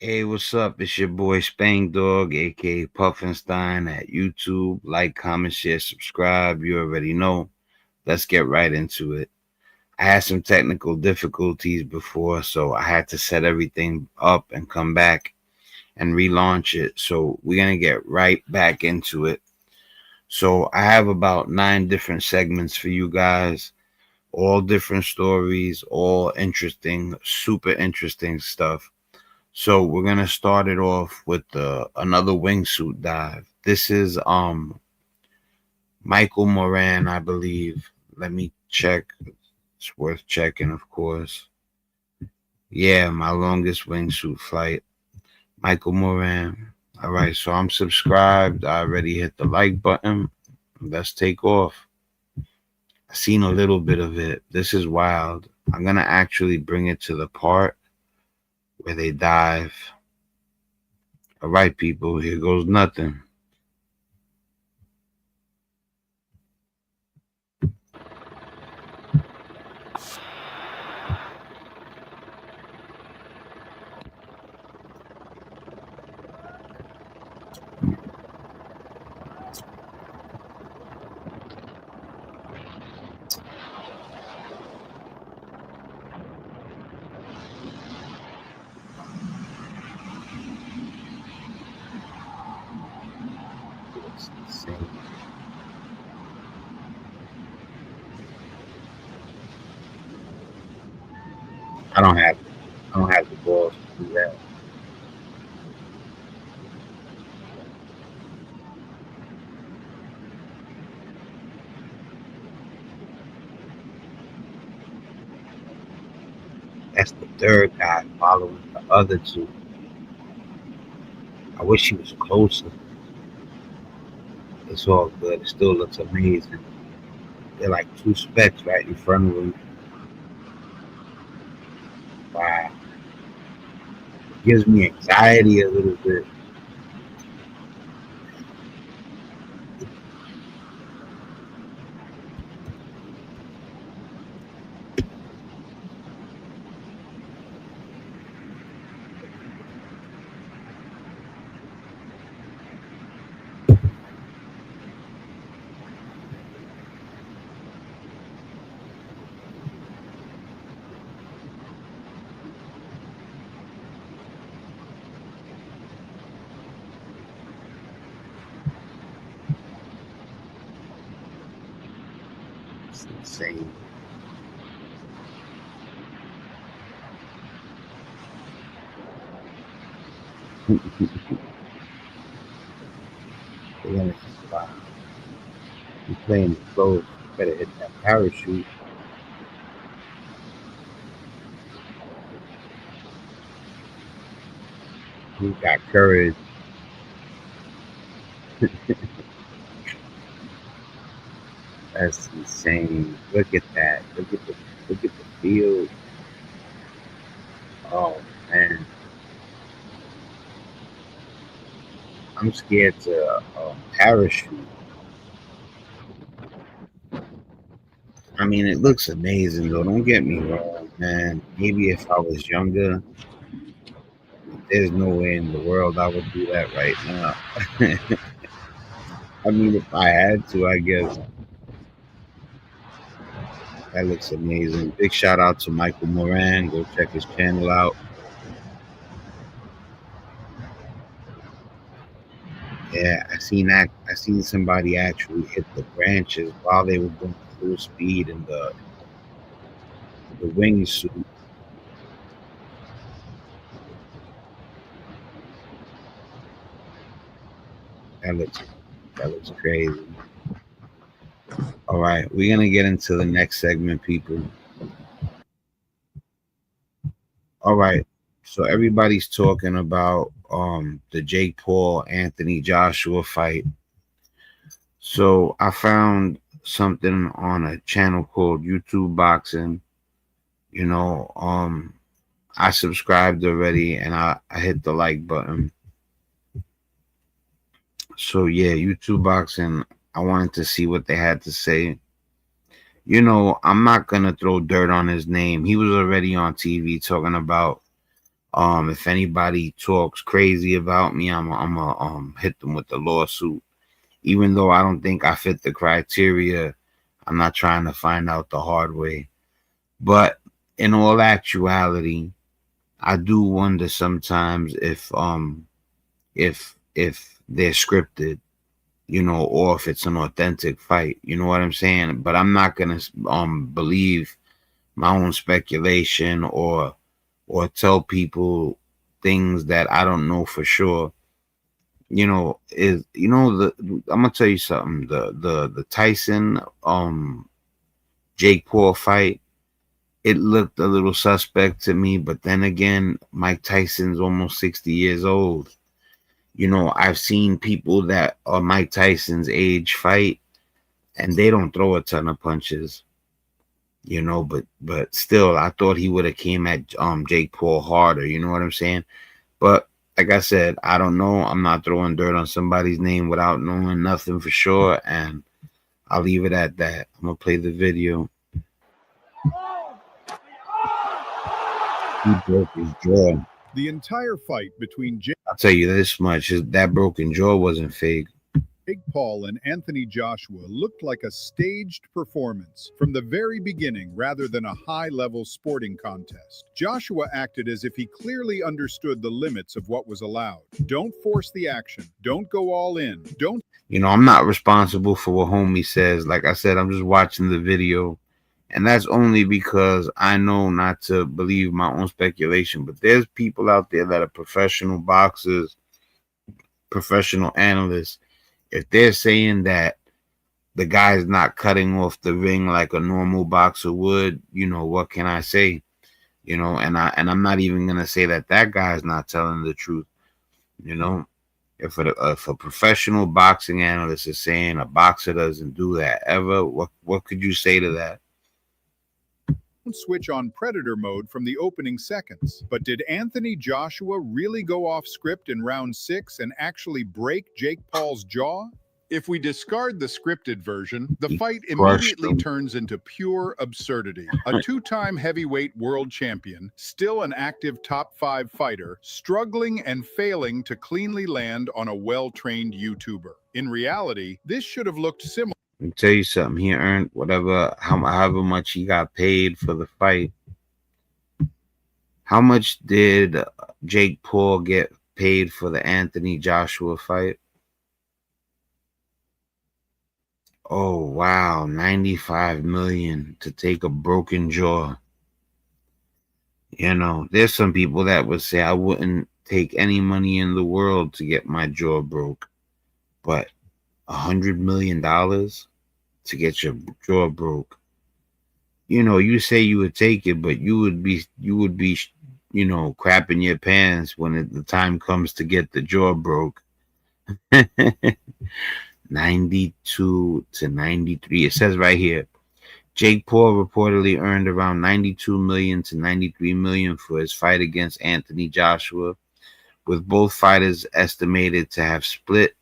Hey, what's up? It's your boy Spank Dog, aka Puffinstein at YouTube. Like, comment, share, subscribe. You already know. Let's get right into it. I had some technical difficulties before, so I had to set everything up and come back and relaunch it. So we're gonna get right back into it. So I have about 9 different segments for you guys, all different stories, all interesting, super interesting stuff. So we're gonna start it off with another wingsuit dive. This is Michael Moran, I believe. Let me check. It's worth checking, of course. Yeah, my longest wingsuit flight. Michael Moran. All right, so I'm subscribed. I already hit the like button. Let's take off. I seen a little bit of it. This is wild. I'm gonna actually bring it to the part where they dive. All right, people. Here goes nothing. It's insane. I don't have I don't have the balls to do that. That's the third guy following the other two. I wish he was closer. It's all good. It still looks amazing. They're like two specks right in front of him. Wow. It gives me anxiety a little bit. It's insane. They're gonna wow. You're playing it close. You better hit that parachute. He got courage. That's insane. Look at that. Look at the field. Oh man. I'm scared to parachute. I mean, it looks amazing though. Don't get me wrong, man. Maybe if I was younger, there's no way in the world I would do that right now. I mean, if I had to, I guess that looks amazing. Big shout out to Michael Moran. Go check his channel out. Yeah, I seen that. I seen somebody actually hit the branches while they were going full speed in the wingsuit. That looks that looks crazy. All right, we're gonna get into the next segment, people. All right. So everybody's talking about the Jake Paul Anthony Joshua fight. So I found something on a channel called YouTube Boxing. You know, I subscribed already and I hit the like button. So yeah, YouTube Boxing, I wanted to see what they had to say. You know, I'm not gonna throw dirt on his name. He was already on TV talking about If anybody talks crazy about me, I'm a hit them with the lawsuit. Even though I don't think I fit the criteria, I'm not trying to find out the hard way. But in all actuality, I do wonder sometimes if they're scripted, or if it's an authentic fight. You know what I'm saying? But I'm not gonna believe my own speculation or tell people things that I don't know for sure. Is the I'm gonna tell you something. The Tyson Jake Paul fight, it looked a little suspect to me, but then again, Mike Tyson's almost 60 years old. I've seen people that are Mike Tyson's age fight, and they don't throw a ton of punches. But still, I thought he would have came at Jake Paul harder. You know what I'm saying? But like I said, I don't know. I'm not throwing dirt on somebody's name without knowing nothing for sure, and I'll leave it at that. I'm gonna play the video. He broke his jaw. The entire fight between Jake I'll tell you this much: that broken jaw wasn't fake. Paul and Anthony Joshua looked like a staged performance from the very beginning rather than a high-level sporting contest. Joshua acted as if he clearly understood the limits of what was allowed. Don't force the action. Don't go all in. Don't. I'm not responsible for what homie says. Like I said, I'm just watching the video. And that's only because I know not to believe my own speculation. But there's people out there that are professional boxers, professional analysts. If they're saying that the guy's not cutting off the ring like a normal boxer would, what can I say? And I'm not even gonna say that guy's not telling the truth. If a professional boxing analyst is saying a boxer doesn't do that ever, what could you say to that? Switch on predator mode from the opening seconds. But did Anthony Joshua really go off script in round 6 and actually break Jake Paul's jaw? If we discard the scripted version, the fight immediately turns into pure absurdity. A two-time heavyweight world champion, still an active top 5 fighter, struggling and failing to cleanly land on a well-trained YouTuber. In reality, this should have looked similar. Let me tell you something. He earned however much he got paid for the fight. How much did Jake Paul get paid for the Anthony Joshua fight? Oh, wow. 95 million to take a broken jaw. There's some people that would say I wouldn't take any money in the world to get my jaw broke. But $100 million to get your jaw broke. You say you would take it, but you would be crapping your pants when the time comes to get the jaw broke. 92 to 93. It says right here, Jake Paul reportedly earned around 92 million to 93 million for his fight against Anthony Joshua, with both fighters estimated to have split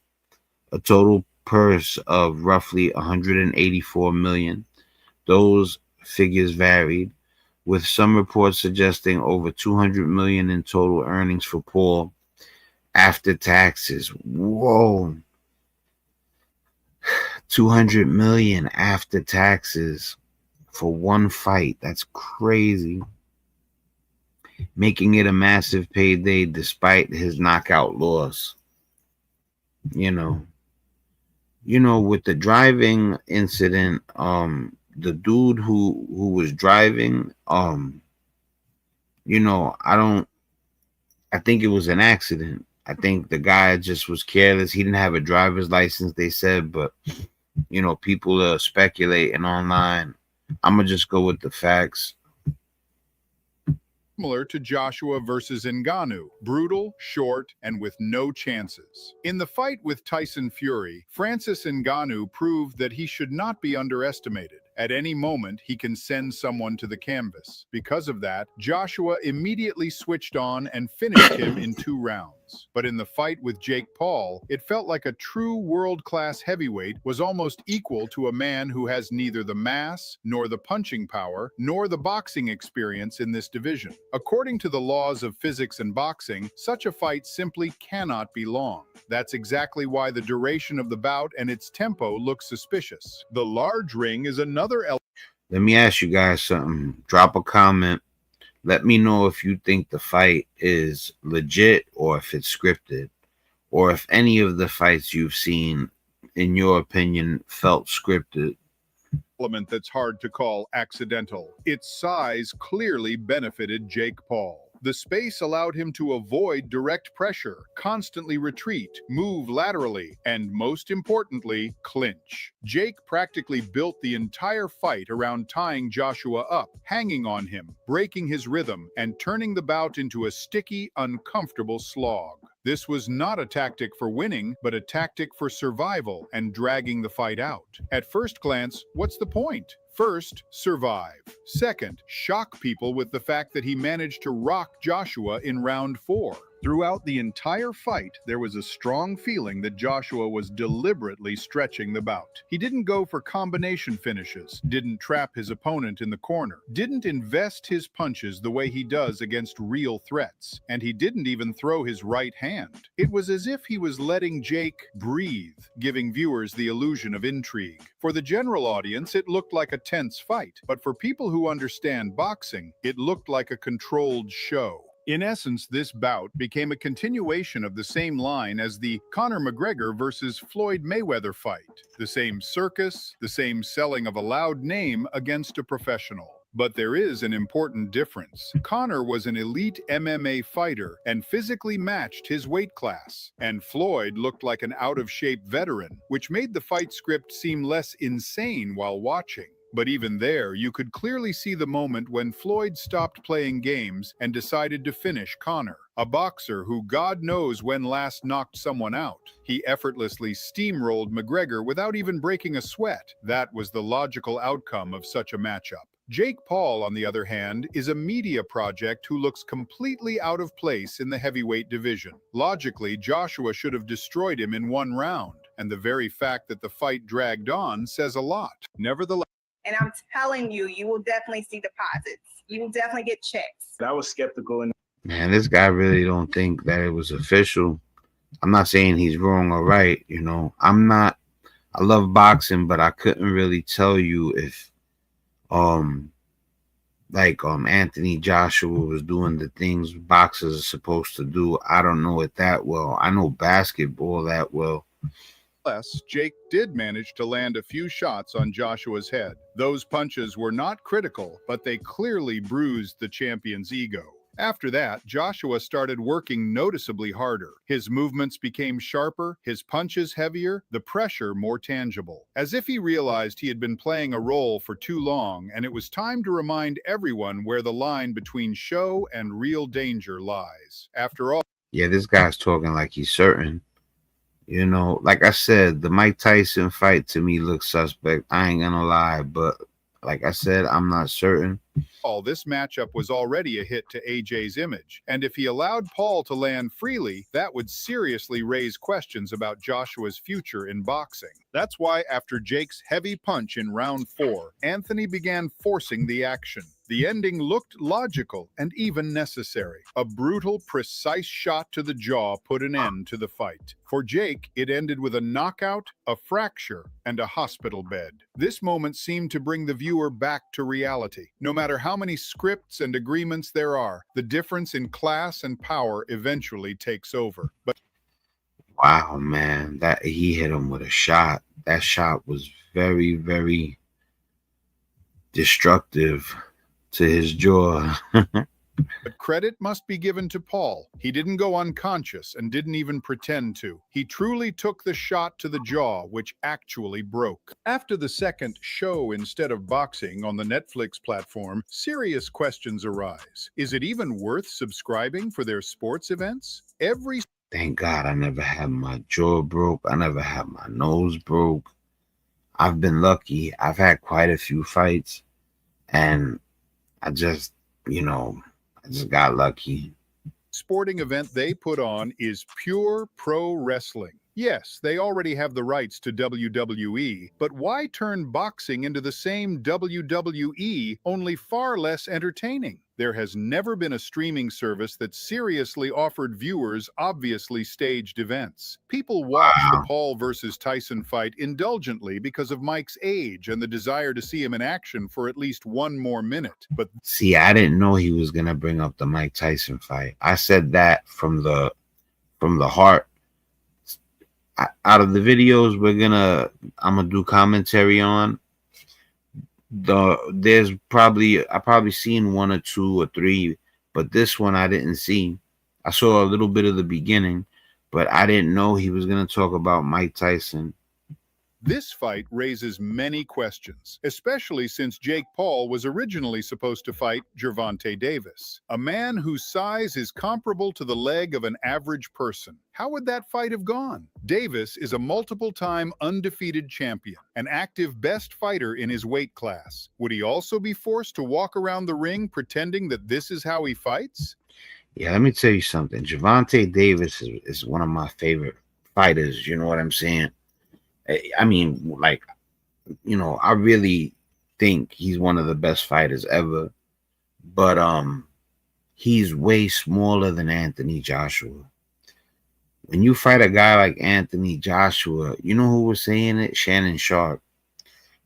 a total purse of roughly 184 million. Those figures varied, with some reports suggesting over 200 million in total earnings for Paul after taxes. Whoa. 200 million after taxes for one fight. That's crazy. Making it a massive payday despite his knockout loss. With the driving incident, the dude who was driving, I think it was an accident. I think the guy just was careless. He didn't have a driver's license, they said, but people are speculating online. I'm gonna just go with the facts. Similar to Joshua versus Ngannou, brutal, short, and with no chances. In the fight with Tyson Fury, Francis Ngannou proved that he should not be underestimated. At any moment, he can send someone to the canvas. Because of that, Joshua immediately switched on and finished him in 2 rounds. experience. But in the fight with Jake Paul, it felt like a true world-class heavyweight was almost equal to a man who has neither the mass, nor the punching power, nor the boxing experience in this division. According to the laws of physics and boxing, such a fight simply cannot be long. That's exactly why the duration of the bout and its tempo look suspicious. The large ring is another element. Let me ask you guys something. Drop a comment. Let me know if you think the fight is legit or if it's scripted, or if any of the fights you've seen, in your opinion, felt scripted. Element that's hard to call accidental. Its size clearly benefited Jake Paul. The space allowed him to avoid direct pressure, constantly retreat, move laterally, and most importantly, clinch. Jake practically built the entire fight around tying Joshua up, hanging on him, breaking his rhythm, and turning the bout into a sticky, uncomfortable slog. This was not a tactic for winning, but a tactic for survival and dragging the fight out. At first glance, what's the point? First, survive. Second, shock people with the fact that he managed to rock Joshua in round 4. Throughout the entire fight, there was a strong feeling that Joshua was deliberately stretching the bout. He didn't go for combination finishes, didn't trap his opponent in the corner, didn't invest his punches the way he does against real threats, and he didn't even throw his right hand. It was as if he was letting Jake breathe, giving viewers the illusion of intrigue. For the general audience, it looked like a tense fight, but for people who understand boxing, it looked like a controlled show. In essence, this bout became a continuation of the same line as the Conor McGregor versus Floyd Mayweather fight. The same circus, the same selling of a loud name against a professional. But there is an important difference. Conor was an elite MMA fighter and physically matched his weight class, and Floyd looked like an out-of-shape veteran, which made the fight script seem less insane while watching. But even there, you could clearly see the moment when Floyd stopped playing games and decided to finish Conor, a boxer who God knows when last knocked someone out. He effortlessly steamrolled McGregor without even breaking a sweat. That was the logical outcome of such a matchup. Jake Paul, on the other hand, is a media project who looks completely out of place in the heavyweight division. Logically, Joshua should have destroyed him in one round, and the very fact that the fight dragged on says a lot. Nevertheless, and I'm telling you, you will definitely see deposits. You will definitely get checks. I was skeptical. Man, this guy really don't think that it was official. I'm not saying he's wrong or right. I love boxing, but I couldn't really tell you if Anthony Joshua was doing the things boxers are supposed to do. I don't know it that well. I know basketball that well. Jake did manage to land a few shots on Joshua's head. Those punches were not critical, but they clearly bruised the champion's ego. After that, Joshua started working noticeably harder. His movements became sharper, his punches heavier, the pressure more tangible. As if he realized he had been playing a role for too long, and it was time to remind everyone where the line between show and real danger lies. After all, yeah, this guy's talking like he's certain. Like I said, the Mike Tyson fight to me looks suspect. I ain't gonna lie, but like I said, I'm not certain. This matchup was already a hit to AJ's image, and if he allowed Paul to land freely, that would seriously raise questions about Joshua's future in boxing. That's why after Jake's heavy punch in round 4, Anthony began forcing the action. The ending looked logical and even necessary. A brutal, precise shot to the jaw put an end to the fight. For Jake, it ended with a knockout, a fracture, and a hospital bed. This moment seemed to bring the viewer back to reality. No matter how many scripts and agreements there are, the difference in class and power eventually takes over. But wow, man, that he hit him with a shot. That shot was very, very destructive to his jaw. But credit must be given to Paul. He didn't go unconscious and didn't even pretend to. He truly took the shot to the jaw, which actually broke. After the second show instead of boxing on the Netflix platform, serious questions arise. Is it even worth subscribing for their sports events? Thank God I never had my jaw broke. I never had my nose broke. I've been lucky. I've had quite a few fights, and I just got lucky. sporting event they put on is pure pro wrestling. Yes, they already have the rights to WWE, but why turn boxing into the same WWE, only far less entertaining? There has never been a streaming service that seriously offered viewers obviously staged events. People watch the Paul versus Tyson fight indulgently because of Mike's age and the desire to see him in action for at least one more minute. But See, I didn't know he was gonna bring up the Mike Tyson fight. I said that from the heart. Out of the videos I'm gonna do commentary on, there's I probably seen one or two or three, but this one I didn't see. I saw a little bit of the beginning, but I didn't know he was gonna talk about Mike Tyson. this fight raises many questions, especially since Jake Paul was originally supposed to fight Gervonta Davis, a man whose size is comparable to the leg of an average person. How would that fight have gone? Davis is a multiple-time undefeated champion, an active best fighter in his weight class. Would he also be forced to walk around the ring pretending that this is how he fights? Yeah, let me tell you something. Gervonta Davis is one of my favorite fighters. You know what I'm saying? I mean, like, you know, I really think he's one of the best fighters ever. But he's way smaller than Anthony Joshua. When you fight a guy like Anthony Joshua, you know who was saying it? Shannon Sharp.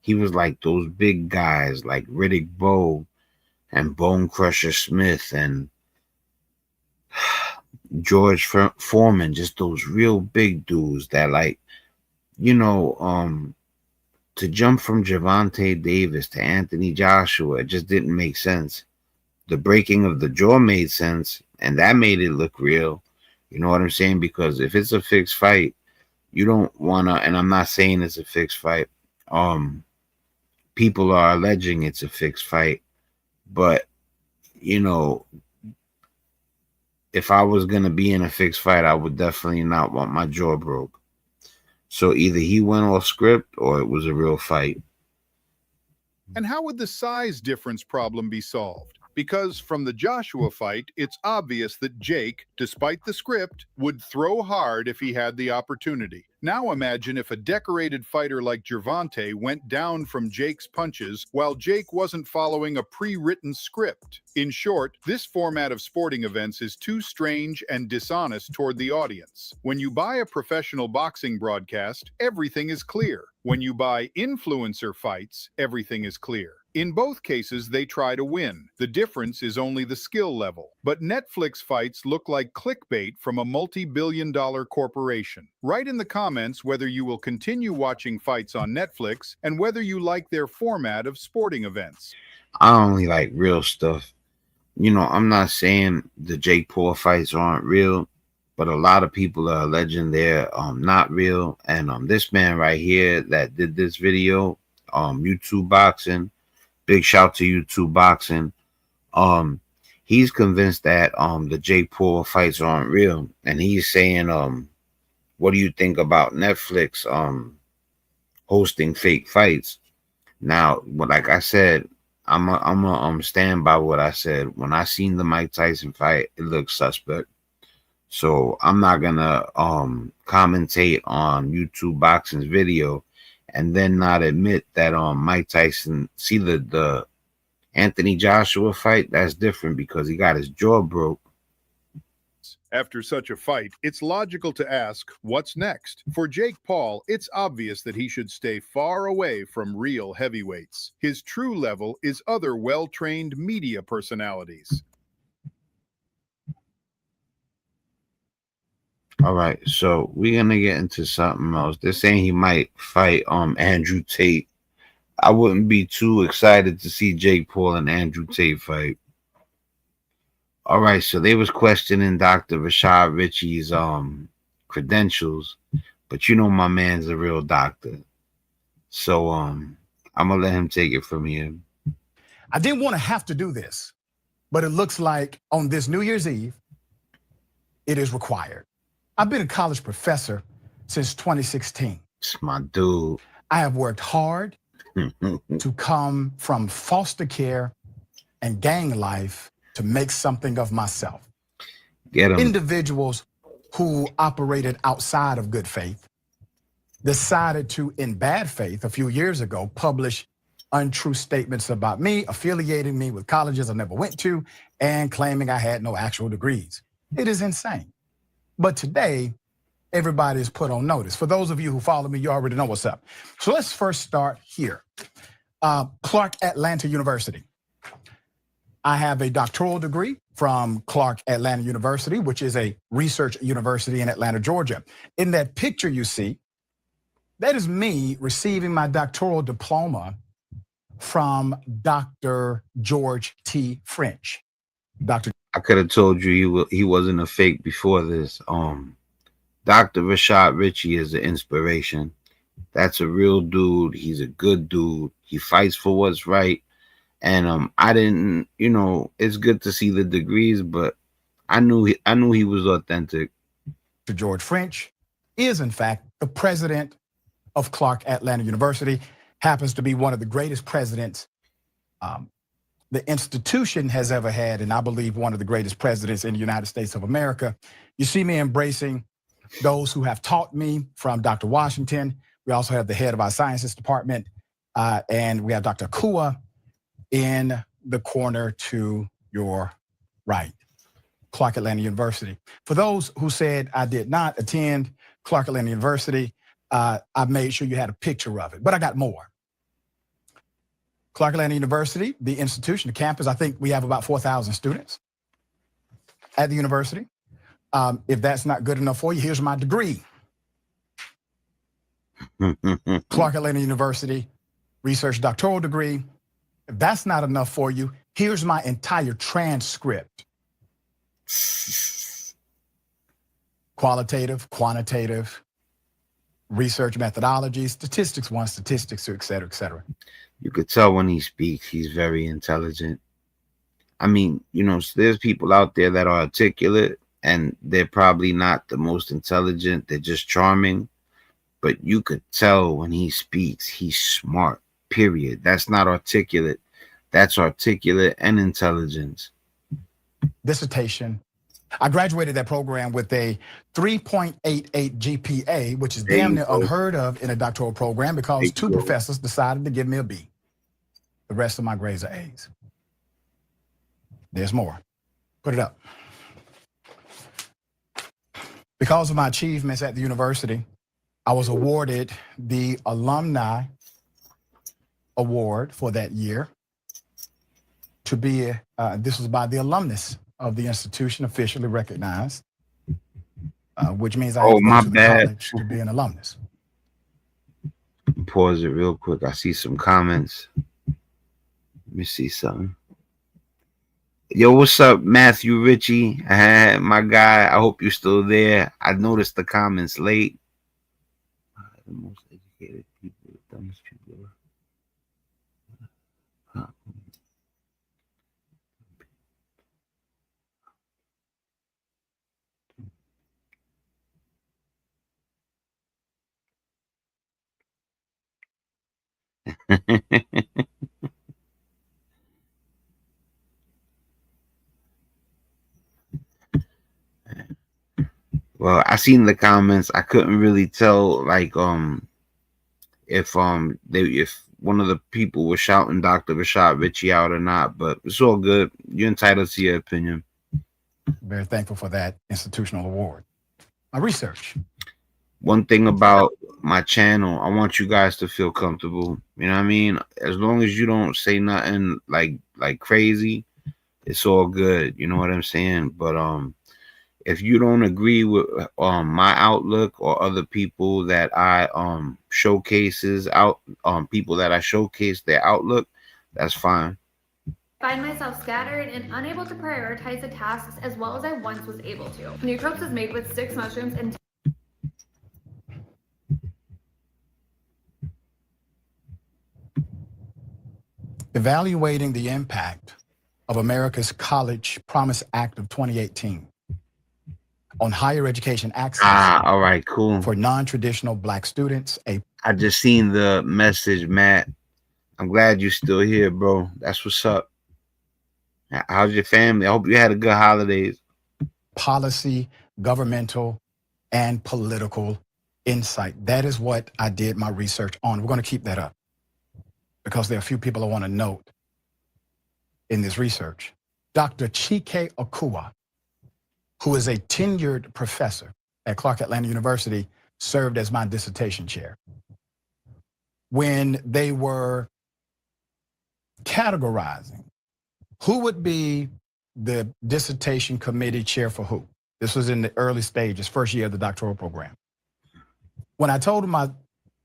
He was like those big guys like Riddick Bowe and Bone Crusher Smith and George Foreman, just those real big dudes that, like, you know, to jump from Gervonta Davis to Anthony Joshua, it just didn't make sense. The breaking of the jaw made sense, and that made it look real. You know what I'm saying? Because if it's a fixed fight, you don't want to, and I'm not saying it's a fixed fight. People are alleging it's a fixed fight, but, you know, if I was going to be in a fixed fight, I would definitely not want my jaw broke. So either he went off script or it was a real fight. And how would the size difference problem be solved? Because from the Joshua fight, it's obvious that Jake, despite the script, would throw hard if he had the opportunity. Now imagine if a decorated fighter like Gervonta went down from Jake's punches while Jake wasn't following a pre-written script. In short, this format of sporting events is too strange and dishonest toward the audience. When you buy a professional boxing broadcast, everything is clear. When you buy influencer fights, everything is clear. In both cases, they try to win. The difference is only the skill level. But Netflix fights look like clickbait from a multi-billion-dollar corporation. Write in the comments whether you will continue watching fights on Netflix and whether you like their format of sporting events. I only like real stuff. You know, I'm not saying the Jake Paul fights aren't real, but a lot of people are alleging they're not real. And this man right here that did this video, YouTube Boxing, big shout to YouTube Boxing. He's convinced that the Jake Paul fights aren't real, and he's saying, what do you think about Netflix hosting fake fights? Now, like I said, I'm a stand by what I said. When I seen the Mike Tyson fight, it looked suspect. So I'm not gonna commentate on YouTube Boxing's video and then not admit that Mike Tyson, see the Anthony Joshua fight, that's different because he got his jaw broke. After such a fight, it's logical to ask, what's next? For Jake Paul, it's obvious that he should stay far away from real heavyweights. His true level is other well-trained media personalities. All right, so we're gonna get into something else. They're saying he might fight Andrew Tate. I wouldn't be too excited to see Jake Paul and Andrew Tate fight. All right, so they was questioning Dr. Rashad Ritchie's credentials, but you know my man's a real doctor. So I'm gonna let him take it from here. I didn't want to have to do this, but it looks like on this New Year's Eve, it is required. I've been a college professor since 2016. It's my dude. I have worked hard to come from foster care and gang life to make something of myself. Get him. Individuals who operated outside of good faith decided to, in bad faith, a few years ago, publish untrue statements about me, affiliating me with colleges I never went to, and claiming I had no actual degrees. It is insane. But today, everybody is put on notice. For those of you who follow me, you already know what's up. So let's first start here. Clark Atlanta University. I have a doctoral degree from Clark Atlanta University, which is a research university in Atlanta, Georgia. In that picture you see, that is me receiving my doctoral diploma from Dr. George T. French. I could have told you he wasn't a fake before this. Dr. Rashad Ritchie is an inspiration. That's a real dude. He's a good dude. He fights for what's right. And I didn't, it's good to see the degrees, but I knew he was authentic. Dr. George French is, in fact, the president of Clark Atlanta University, happens to be one of the greatest presidents the institution has ever had, and I believe one of the greatest presidents in the United States of America. You see me embracing those who have taught me, from Dr. Washington. We also have the head of our sciences department, and we have Dr. Kua in the corner to your right, Clark Atlanta University. For those who said I did not attend Clark Atlanta University, I made sure you had a picture of it, but I got more. Clark Atlanta University, the institution, the campus, I think we have about 4,000 students at the university. If that's not good enough for you, here's my degree. Clark Atlanta University, research doctoral degree. If that's not enough for you, here's my entire transcript. Qualitative, quantitative, research methodology, statistics 1, statistics 2, et cetera, et cetera. You could tell when he speaks, he's very intelligent. I mean, there's people out there that are articulate and they're probably not the most intelligent. They're just charming. But you could tell when he speaks, he's smart, period. That's not articulate. That's articulate and intelligence. Dissertation. I graduated that program with a 3.88 GPA, which is damn near unheard of in a doctoral program, because 2 professors decided to give me a B. The rest of my grades are A's. There's more. Put it up. Because of my achievements at the university, I was awarded the Alumni Award for that year to be, this was by the alumnus of the institution, officially recognized, which means I have to go to the college to be an alumnus. Pause it real quick. I see some comments. Let me see something. Yo, what's up, Matthew Ritchie? My guy, I hope you're still there. I noticed the comments late. The most educated people, the dumbest people. Well, I seen the comments. I couldn't really tell, like, if one of the people was shouting Dr. Rashad Ritchie out or not, but it's all good. You're entitled to your opinion. Very thankful for that institutional award. My research. One thing about my channel, I want you guys to feel comfortable. You know what I mean? As long as you don't say nothing like crazy, it's all good. You know what I'm saying? But if you don't agree with my outlook or other people that I people that I showcase their outlook, that's fine. Find myself scattered and unable to prioritize the tasks as well as I once was able to. Nootrops is made with 6 mushrooms and evaluating the impact of America's College Promise Act of 2018 on higher education access. All right, cool. For non-traditional Black students. I just seen the message, Matt. I'm glad you're still here, bro. That's what's up. How's your family? I hope you had a good holidays. policy, governmental, and political insight. That is what I did my research on. We're going to keep that up because there are a few people I want to note in this research. Dr. Chike Okua, who is a tenured professor at Clark Atlanta University, served as my dissertation chair. When they were categorizing who would be the dissertation committee chair for who, this was in the early stages, first year of the doctoral program. When I told my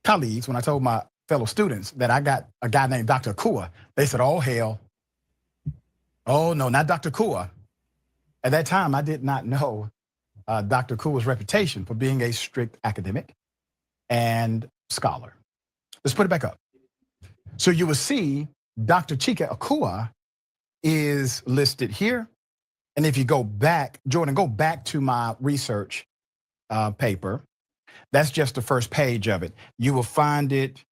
colleagues, when I told my fellow students that I got a guy named Dr. Okua, they said, oh, hell. Oh, no, not Dr. Okua. At that time, I did not know Dr. Okua's reputation for being a strict academic and scholar. Let's put it back up. So you will see Dr. Chike Okua is listed here. And if you go back, Jordan, go back to my research paper. That's just the first page of it. You will find it,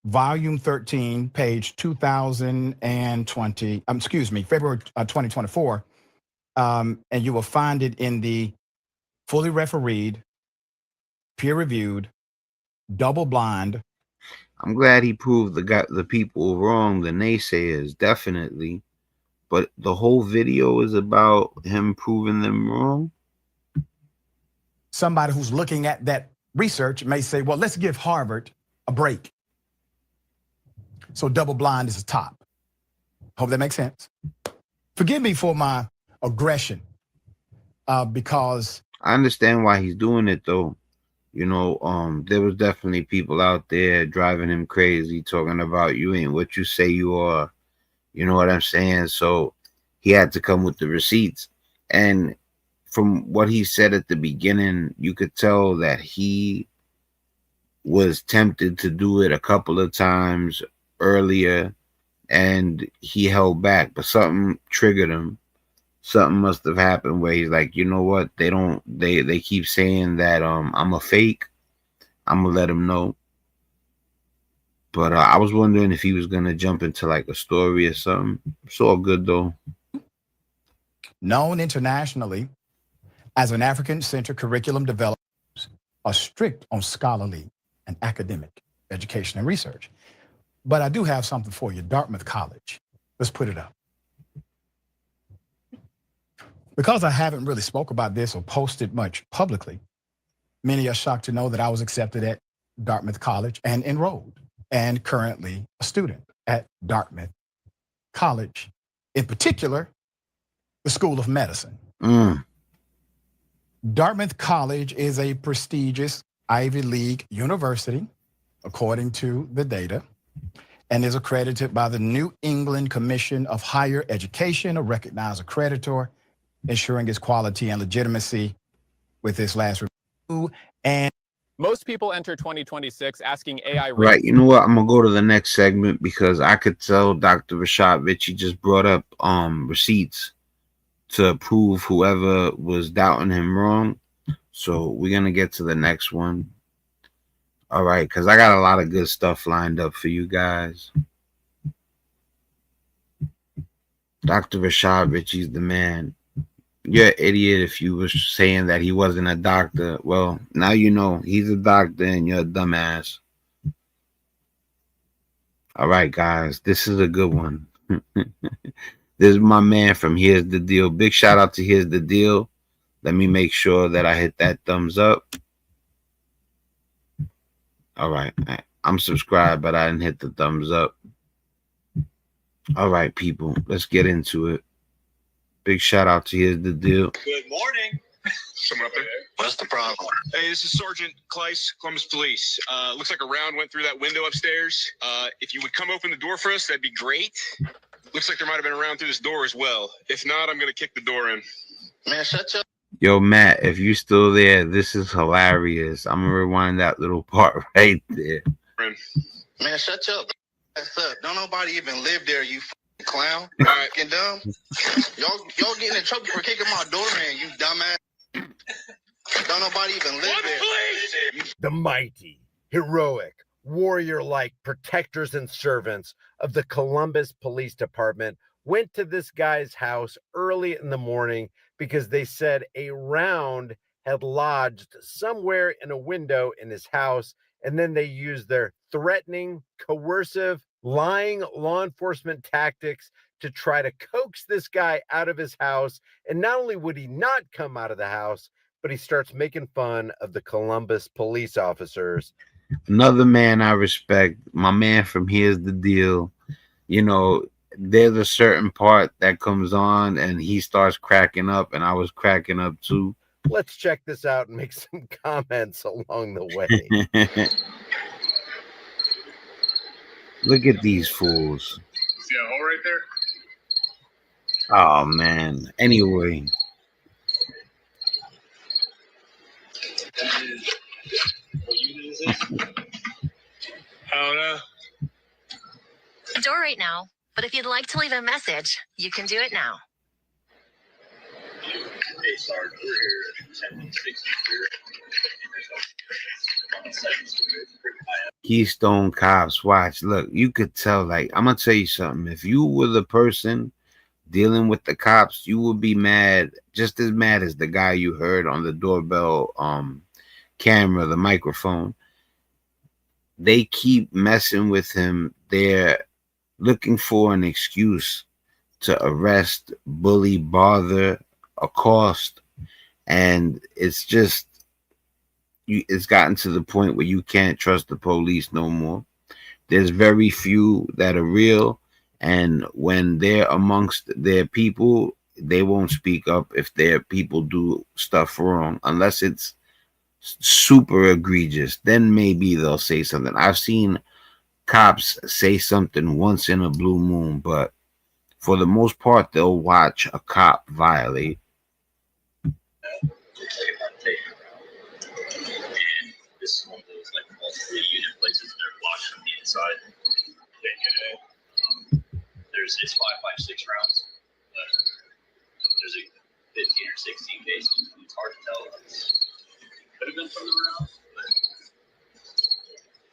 volume 13, page 2020, February 2024. And you will find it in the fully refereed, peer-reviewed, double-blind. I'm glad he proved the people wrong, the naysayers, definitely. But the whole video is about him proving them wrong. Somebody who's looking at that research may say, well, let's give Harvard a break. So double blind is the top. Hope that makes sense. Forgive me for my aggression because I understand why he's doing it though. You know, there was definitely people out there driving him crazy, talking about you ain't what you say you are. You know what I'm saying? So he had to come with the receipts. And from what he said at the beginning, you could tell that he was tempted to do it a couple of times earlier and he held back, but something triggered him. Something must have happened where he's like, you know what? They keep saying that I'm a fake. I'm gonna let them know. But I was wondering if he was gonna jump into like a story or something. It's all good though. Known internationally as an African-centered curriculum developer, are strict on scholarly and academic education and research. But I do have something for you, Dartmouth College. Let's put it up. Because I haven't really spoke about this or posted much publicly, many are shocked to know that I was accepted at Dartmouth College and enrolled, and currently a student at Dartmouth College, in particular, the School of Medicine. Dartmouth College is a prestigious Ivy League university, according to the data, and is accredited by the New England Commission of Higher Education, a recognized accreditor, ensuring its quality and legitimacy with its last review. And most people enter 2026 asking AI. Right, you know what? I'm gonna go to the next segment because I could tell Dr. Rashad Ritchie just brought up receipts to prove whoever was doubting him wrong. So we're gonna get to the next one. All right, because I got a lot of good stuff lined up for you guys. Dr. Rashad Ritchie's the man. You're an idiot if you were saying that he wasn't a doctor. Well, now you know he's a doctor and you're a dumbass. All right, guys, this is a good one. This is my man from Here's the Deal. Big shout out to Here's the Deal. Let me make sure that I hit that thumbs up. All right, I'm subscribed, but I didn't hit the thumbs up. All right, people, let's get into it. Big shout out to Here's the Deal. Good morning. Someone up there? What's the problem? Hey, this is Sergeant Kleiss, Columbus Police. Looks like a round went through that window upstairs. If you would come open the door for us, that'd be great. Looks like there might have been a round through this door as well. If not, I'm going to kick the door in. Man, shut up. Yo, Matt, if you still there, this is hilarious. I'm going to rewind that little part right there. Man, shut up. Don't nobody even live there, you clown. All right. Fucking dumb. Y'all getting in trouble for kicking my door in, you dumbass. Don't nobody even live there. The mighty, heroic, warrior-like protectors and servants of the Columbus Police Department went to this guy's house early in the morning because they said a round had lodged somewhere in a window in his house. And then they used their threatening, coercive, lying law enforcement tactics to try to coax this guy out of his house. And not only would he not come out of the house, but he starts making fun of the Columbus police officers. Another man I respect, my man from Here's the Deal. You know, there's a certain part that comes on and he starts cracking up, and I was cracking up too. Let's check this out and make some comments along the way. Look at these fools. See a hole right there? Oh man. Anyway. I don't know. The door right now, but if you'd like to leave a message, you can do it now. Hey, Sergeant, we're here at 1060 Keystone Cops, watch. Look, you could tell, like, I'm gonna tell you something. If you were the person dealing with the cops, you would be mad, just as mad as the guy you heard on the doorbell camera, the microphone. They keep messing with him. They're looking for an excuse to arrest, bully, bother, accost, and it's just, it's gotten to the point where you can't trust the police no more. There's very few that are real, and when they're amongst their people, they won't speak up if their people do stuff wrong, unless it's super egregious. Then maybe they'll say something. I've seen cops say something once in a blue moon, but for the most part, they'll watch a cop violate. This is one of those like multiple unit places that are blocked from the inside. It's 5.56 rounds. There's a 15 or 16 cases. It's hard to tell. Could have been from the rounds, but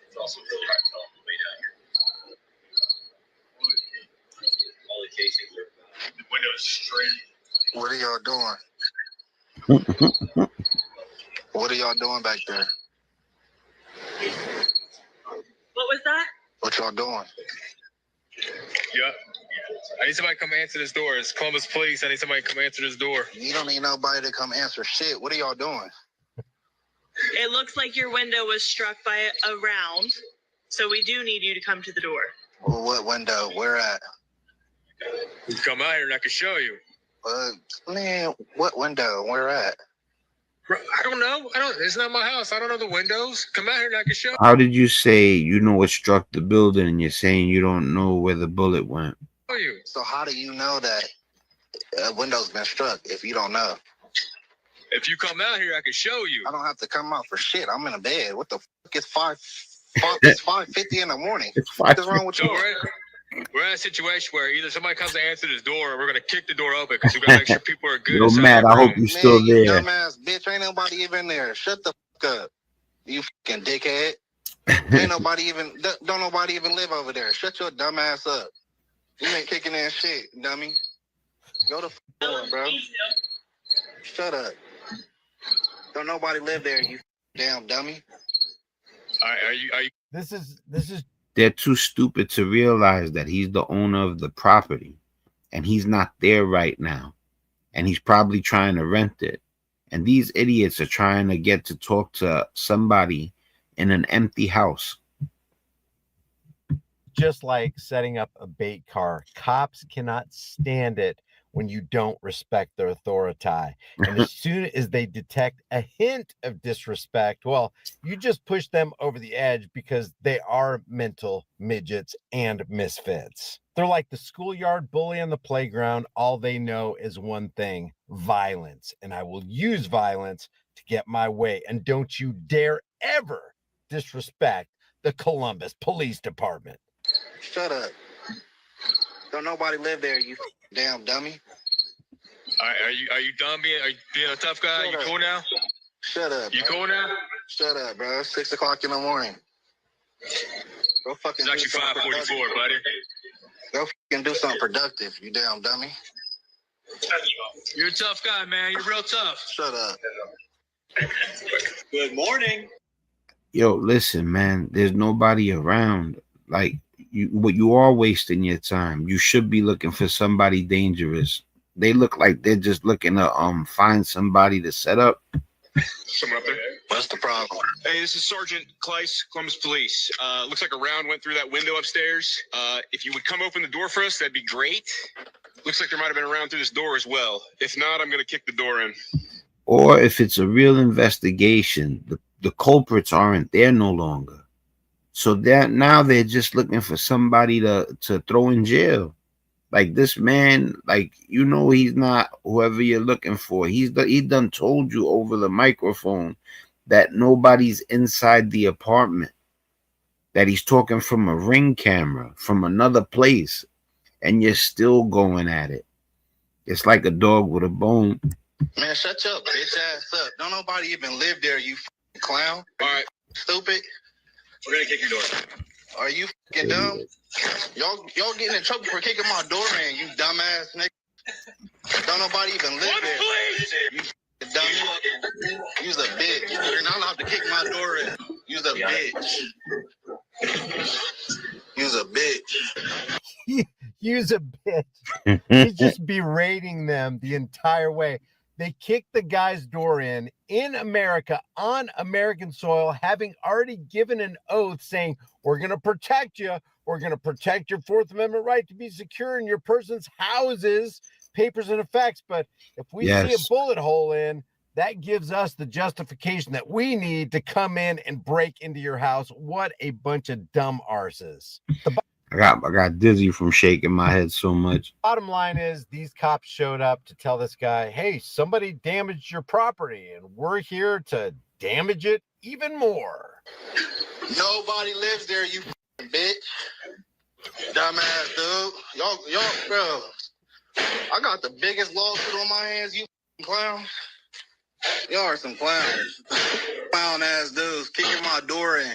it's also really hard to tell on the way down here. All the casings are the windows straight. What are y'all doing? What are y'all doing back there? What was that? What y'all doing? Yep. I need somebody to come answer this door. It's Columbus Police. I need somebody to come answer this door. You don't need nobody to come answer shit. What are y'all doing? It looks like your window was struck by a round, so we do need you to come to the door. Well, what window? Where at? You can come out here and I can show you. Man, what window? Where at? I don't know. It's not my house. I don't know the windows. Come out here and I can show How did you say you know what struck the building and you're saying you don't know where the bullet went? you. So how do you know that a window's been struck if you don't know? If you come out here, I can show you. I don't have to come out for shit. I'm in a bed. What the fuck? It's 5:50 in the morning. What's wrong with you? We're in a situation where either somebody comes to answer this door or we're going to kick the door open because we got to make sure people are good. Yo, Matt, I hope you're still there. You dumbass bitch. Ain't nobody even there. Shut the fuck up. You fucking dickhead. Ain't nobody even, don't nobody even live over there. Shut your dumb ass up. You ain't kicking in shit, dummy. Go the fuck on, bro. Shut up. Don't nobody live there, you damn dummy. Are you? This is They're too stupid to realize that he's the owner of the property and he's not there right now. And he's probably trying to rent it. And these idiots are trying to get to talk to somebody in an empty house. just like setting up a bait car. Cops cannot stand it when you don't respect their authority. And as soon as they detect a hint of disrespect, well, you just push them over the edge because they are mental midgets and misfits. They're like the schoolyard bully on the playground. All they know is one thing: violence. And I will use violence to get my way. And don't you dare ever disrespect the Columbus Police Department. Shut up. Don't nobody live there, you damn dummy. Are you done being a tough guy? Shut You up. cool now? Shut up. You bro. cool now? Shut up, bro. 6 o'clock in the morning. Go fucking. It's actually 5:44, buddy. Go can do something productive, you damn dummy. You're a tough guy, man. You're real tough. Shut up. Good morning. Yo, listen, man. There's nobody around. Like you are wasting your time. You should be looking for somebody dangerous. They look like they're just looking to find somebody to set up. Someone up there? What's the problem? Hey, this is Sergeant Kleiss, Columbus Police. Looks like a round went through that window upstairs. If you would come open the door for us, that'd be great. Looks like there might have been a round through this door as well. If not, I'm going to kick the door in. Or if it's a real investigation, the culprits aren't there no longer. So that now they're just looking for somebody to throw in jail. Like this man, like, you know, he's not whoever you're looking for. He done told you over the microphone that nobody's inside the apartment, that he's talking from a ring camera from another place, and you're still going at it. It's like a dog with a bone. Man, shut your bitch ass up. Don't nobody even live there, you clown. All right. Stupid. We're going to kick your door. Are you fucking dumb? Y'all getting in trouble for kicking my door in, you dumbass nigga. Don't nobody even live there. You dummy. You's a bitch. You're not allowed to kick my door in. You's a bitch. You's a bitch. Use a bitch. He's just berating them the entire way. They kicked the guy's door in America, on American soil, having already given an oath saying, we're going to protect you. We're going to protect your Fourth Amendment right to be secure in your person's houses, papers, and effects. But if we see a bullet hole in, that gives us the justification that we need to come in and break into your house. What a bunch of dumb arses. I got dizzy from shaking my head so much. Bottom line is these cops showed up to tell this guy, hey, somebody damaged your property and we're here to damage it even more. Nobody lives there, you bitch. Dumbass dude. Y'all, bro. I got the biggest lawsuit on my hands, you clowns. Y'all are some clowns. Clown ass dudes kicking my door in.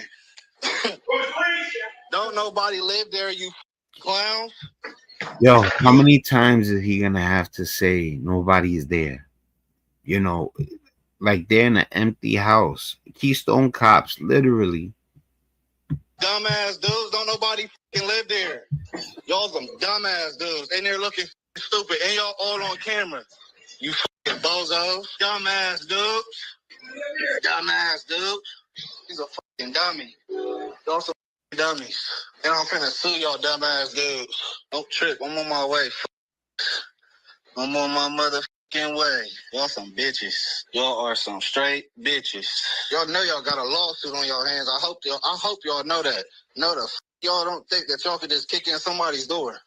Don't nobody live there, you clowns. Yo, how many times is he gonna have to say nobody is there? You know, like they're in an empty house. Keystone Cops, literally. Dumbass dudes, don't nobody live there. Y'all some dumbass dudes. And they're looking stupid. And y'all all on camera. You bozos. Dumbass dudes. Dumbass dudes. He's a fucking dummy. Y'all some dummies. And I'm finna sue y'all dumbass dudes. Don't trip. I'm on my way. I'm on my motherfucking way. Y'all some bitches. Y'all are some straight bitches. Y'all know y'all got a lawsuit on your hands. I hope y'all know that. No, y'all don't think that y'all could just kick in somebody's door.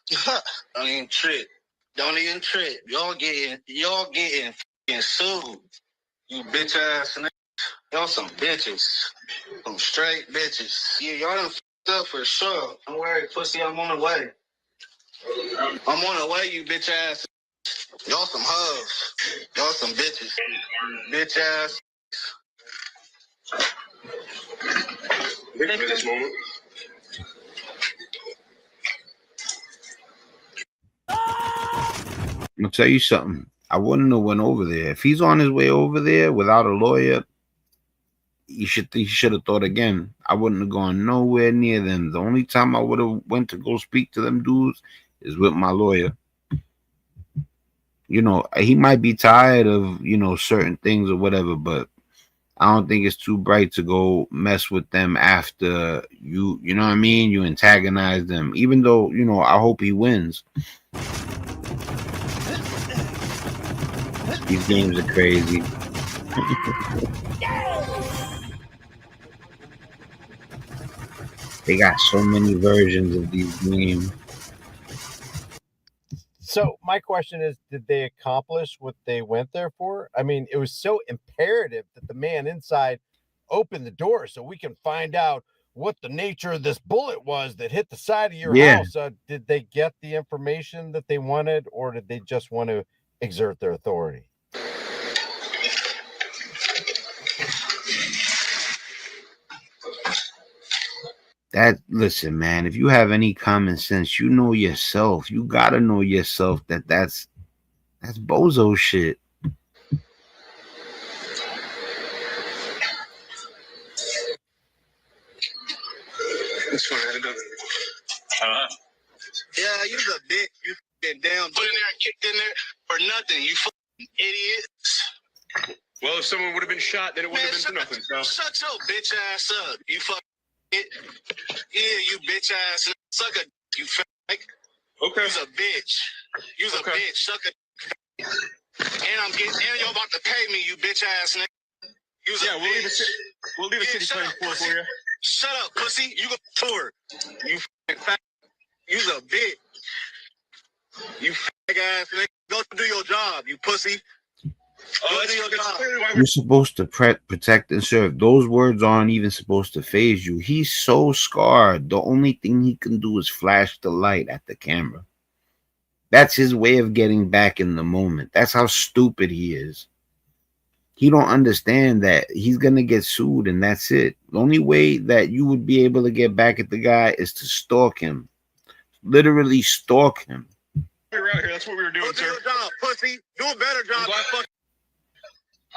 Don't even trip. Don't even trip. Y'all getting fucking sued. You bitch ass niggas. Y'all some bitches. Some straight bitches. Yeah, y'all done f***ed up for sure. Don't worry, pussy, I'm on the way. I'm on the way, you bitch ass. Y'all some hoes. Y'all some bitches. Bitch ass. Wait for this moment. I'm gonna tell you something. I wouldn't have went over there. If he's on his way over there without a lawyer, he should have thought again. I wouldn't have gone nowhere near them. The only time I would have went to go speak to them dudes is with my lawyer. You know, he might be tired of, you know, certain things or whatever, but I don't think it's too bright to go mess with them after you know what I mean? You antagonize them. Even though, you know, I hope he wins. These games are crazy. They got so many versions of these games. So my question is, did they accomplish what they went there for? I mean, it was so imperative that the man inside open the door so we can find out what the nature of this bullet was that hit the side of your house. Did they get the information that they wanted, or did they just want to exert their authority? That listen, man, if you have any common sense, you know yourself. You gotta know yourself that's bozo shit. Yeah, you the bitch. You fucking damn put in there and kicked in there for nothing. You fucking idiots. Well, if someone would have been shot, then it would have been for nothing. So. Shut your bitch ass up. You fucking it. Yeah, you bitch ass. Suck a you fake. Okay. You's a bitch. You's a bitch. Suck a. And you're about to pay me, you bitch ass nigga. You's a bitch. We'll leave a city plan for you. Shut up, pussy. You go tour. You fucking fat. You's a bitch. You fag ass nigga. Go do your job, you pussy. You're supposed to protect and serve. Those words aren't even supposed to phase you. He's so scarred. The only thing he can do is flash the light at the camera. That's his way of getting back in the moment. That's how stupid he is. He don't understand that he's going to get sued and that's it. The only way that you would be able to get back at the guy is to stalk him. Literally stalk him. We're out here. That's what we were doing, do your job, pussy. Do a better job.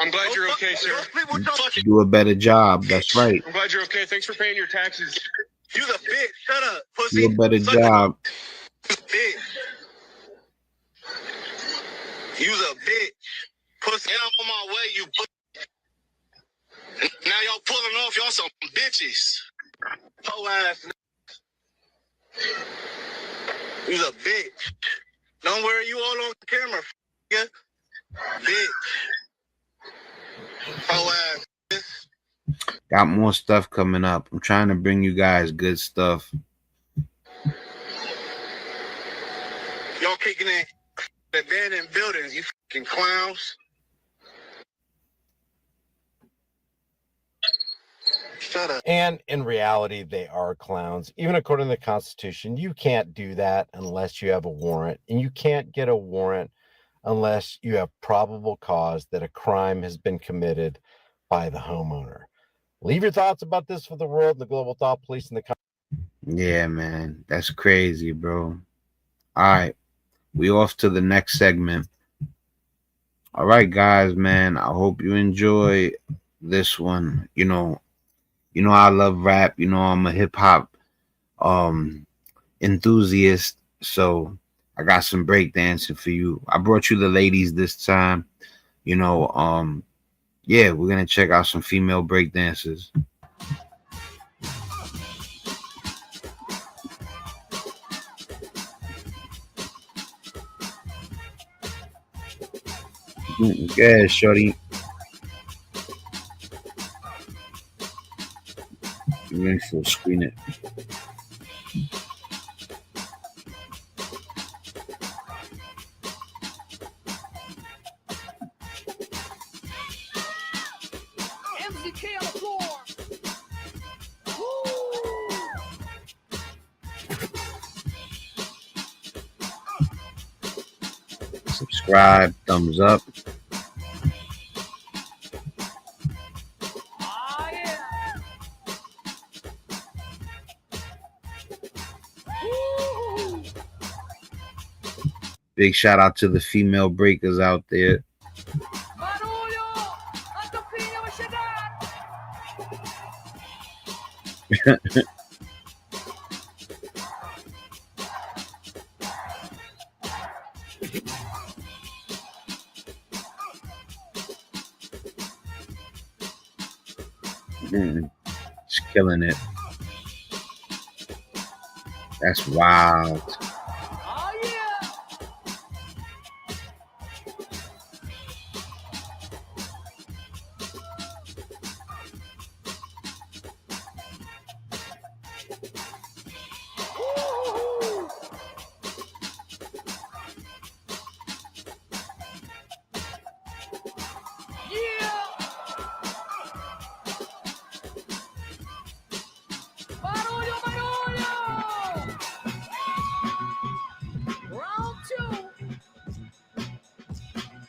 I'm glad you're okay, sir. Do a better job. That's right. I'm glad you're okay. Thanks for paying your taxes. You the bitch. Shut up, pussy. Do a better job. Bitch. You's a bitch. Pussy. And I'm on my way, you pussy. Now y'all pulling off. Y'all some bitches. Hoe ass. You's a bitch. Don't worry, you all on camera, bitch. Hoe ass. Got more stuff coming up. I'm trying to bring you guys good stuff. Y'all kicking in abandoned buildings, you fucking clowns. Shut up. And in reality, they are clowns. Even according to the Constitution, you can't do that unless you have a warrant. And you can't get a warrant unless you have probable cause that a crime has been committed by the homeowner. Leave your thoughts about this for the world and the global thought police in the comments. Yeah, man. That's crazy, bro. All right. We off to the next segment. All right, guys, man. I hope you enjoy this one. You know I love rap. You know I'm a hip hop enthusiast. So I got some breakdancing for you. I brought you the ladies this time. Yeah, we're gonna check out some female breakdancers. Yeah, shorty. I'm ready for screen it. MZK on the floor. Subscribe, thumbs up. Big shout out to the female breakers out there. Just killing it. That's wild.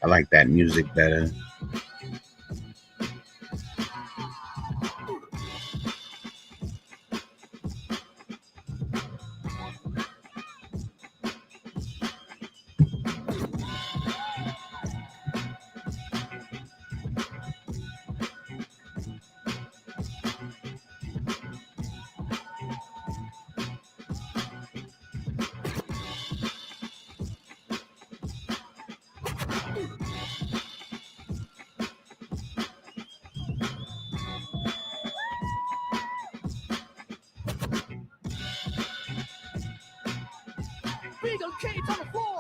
I like that music better. illegal cage on the floor.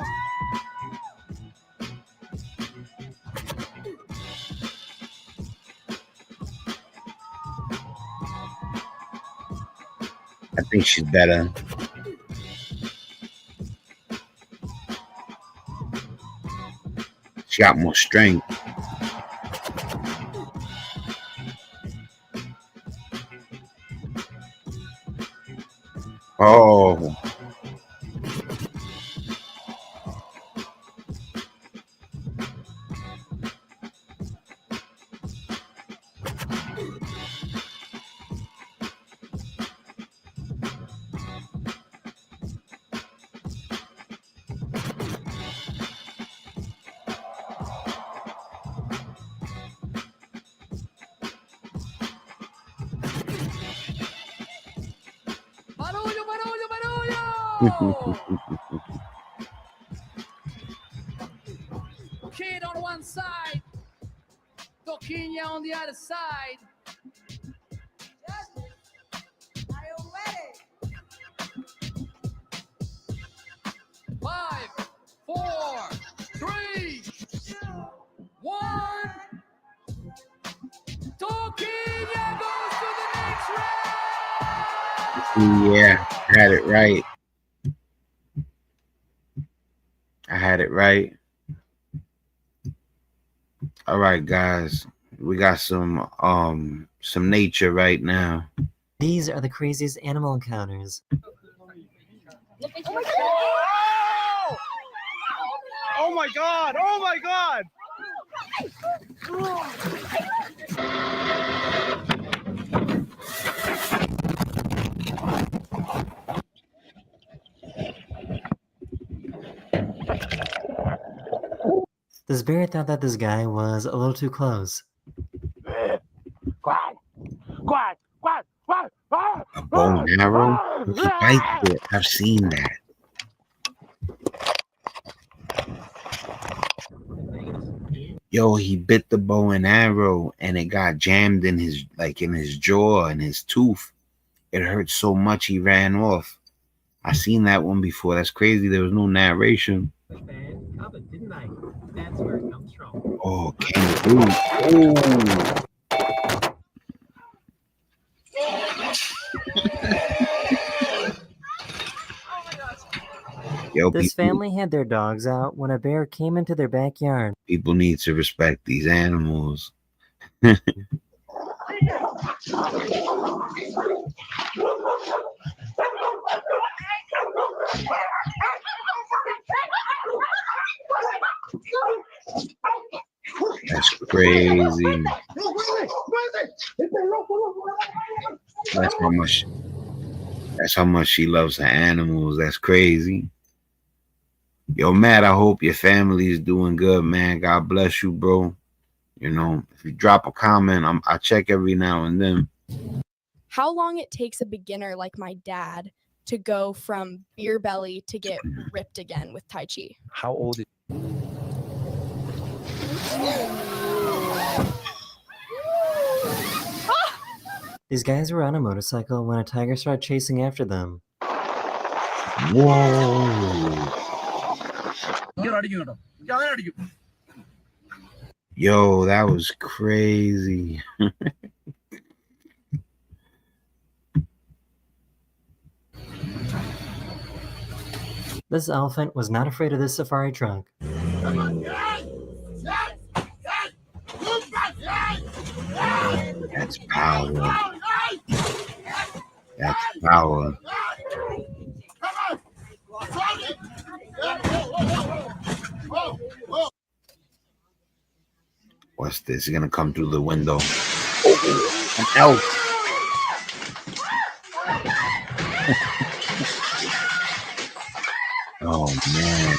I think she's better. She got more strength. Oh. Barulho, barulho, barulho! Kid on one side, Toquinha on the other side. Are you ready? 5, 4, 3, 1. Toquinha goes to the next round. Yeah, I had it right. I had it right. All right, guys. We got some nature right now. These are the craziest animal encounters. Oh my god! Oh my god! This bear thought that this guy was a little too close. A bow and arrow? He bites it. I've seen that. Yo, he bit the bow and arrow and it got jammed in his jaw and his tooth. It hurt so much he ran off. I seen that one before. That's crazy. There was no narration. Oh, kangaroo. Oh. Yo, This family had their dogs out when a bear came into their backyard. People need to respect these animals. That's crazy. That's how much she loves her animals. That's crazy. Yo, Matt, I hope your family is doing good, man. God bless you, bro. You know, if you drop a comment, I check every now and then. How long it takes a beginner like my dad to go from beer belly to get ripped again with Tai Chi? How old is These guys were on a motorcycle when a tiger started chasing after them. Whoa. Yo, that was crazy. This elephant was not afraid of this safari trunk. That's power. That's power. What's this? He's gonna come through the window. Oh, an elf. Oh man.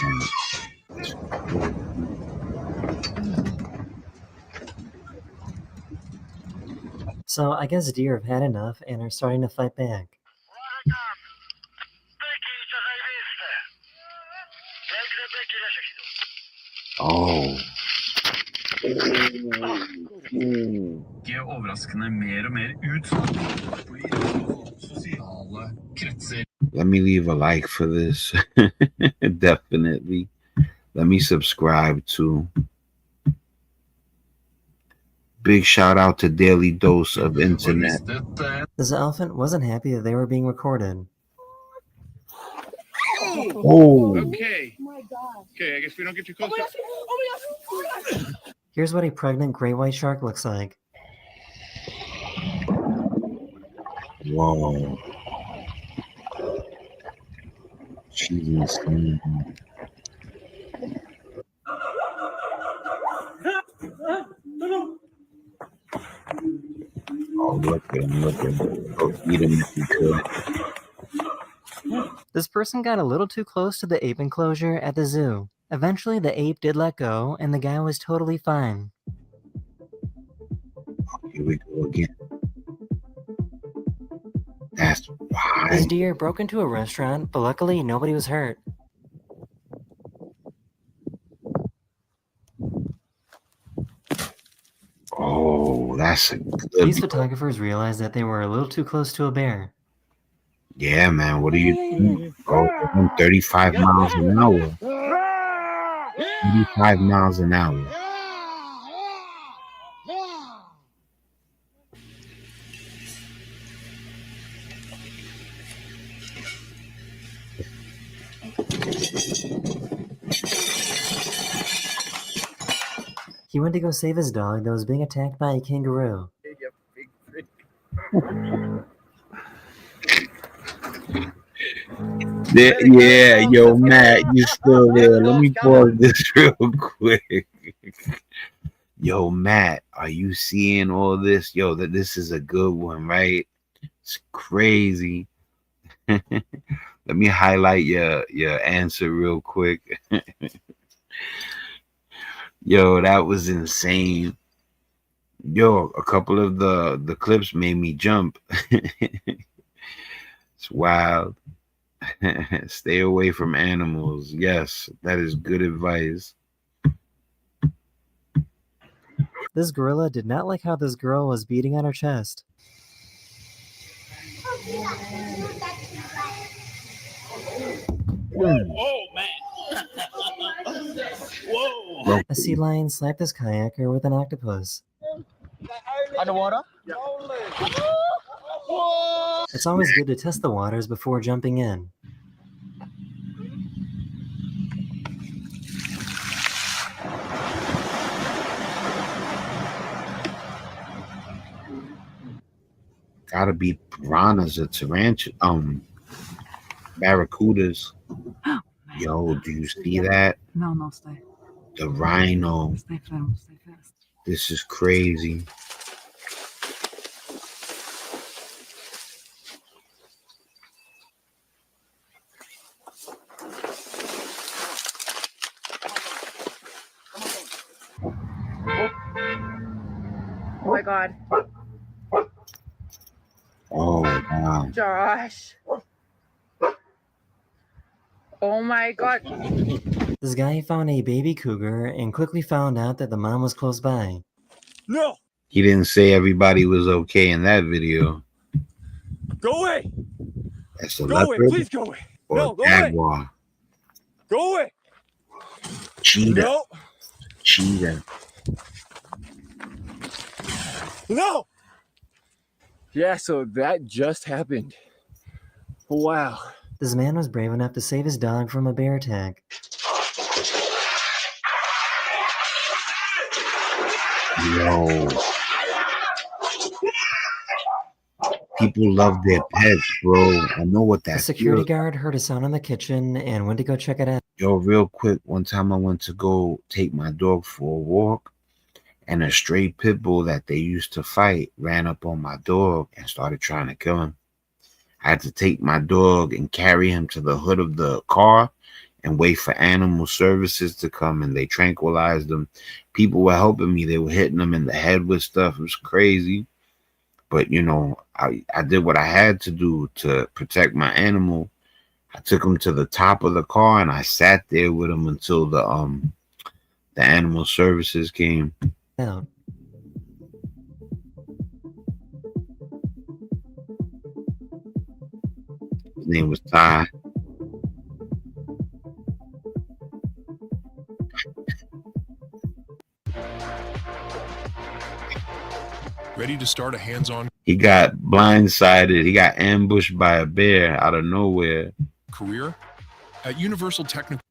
So I guess deer have had enough and are starting to fight back. Oh. Overraskende mer og mer ut på sosiale kretser. Let me leave a like for this. Definitely. Let me subscribe too. Big shout out to Daily Dose of Internet. This elephant wasn't happy that they were being recorded. Oh. Okay. Okay, I guess we don't get too close. Here's what a pregnant great white shark looks like. Whoa. She's insane. Oh, look at him, look at him. Go eat him if you could. This person got a little too close to the ape enclosure at the zoo. Eventually, the ape did let go, and the guy was totally fine. Here we go again. That's why. This deer broke into a restaurant, but luckily nobody was hurt. Oh, that's a good These photographers realized that they were a little too close to a bear. Yeah, man. What do you think? Go 35 miles an hour. 35 miles an hour. He went to go save his dog that was being attacked by a kangaroo. Yeah, yo, Matt, you still there? Let me pause this real quick. Yo, Matt, are you seeing all this? Yo, that this is a good one, right? It's crazy. Let me highlight your answer real quick. Yo, that was insane. Yo, a couple of the clips made me jump. It's wild. Stay away from animals. Yes, that is good advice. This gorilla did not like how this girl was beating on her chest. Oh, man. Whoa. A sea lion slapped this kayaker with an octopus. Underwater? It's always good to test the waters before jumping in. Gotta be piranhas or barracudas. Yo, do you see that? No, stay. The rhino. Stay firm, stay fast. This is crazy. Oh my God. Oh, wow. Josh. Oh my God. This guy found a baby cougar and quickly found out that the mom was close by. No. He didn't say everybody was okay in that video. Go away. That's a Go leopard away. Please go away. or No, go jaguar. away. Go away. Cheetah. No. Cheetah. No. Yeah, so that just happened. Wow. This man was brave enough to save his dog from a bear attack. Yo. People love their pets, bro. I know what The that security feels. guard heard a sound in the kitchen and went to go check it out. Yo, real quick, one time I went to go take my dog for a walk, and a stray pit bull that they used to fight ran up on my dog and started trying to kill him. I had to take my dog and carry him to the hood of the car and wait for animal services to come, and they tranquilized him. People were helping me. They were hitting him in the head with stuff. It was crazy. But, you know, I did what I had to do to protect my animal. I took him to the top of the car and I sat there with him until the animal services came. Out. name was Ty. Ready to start a hands-on He got blindsided. He got ambushed by a bear out of nowhere. career at Universal Technical.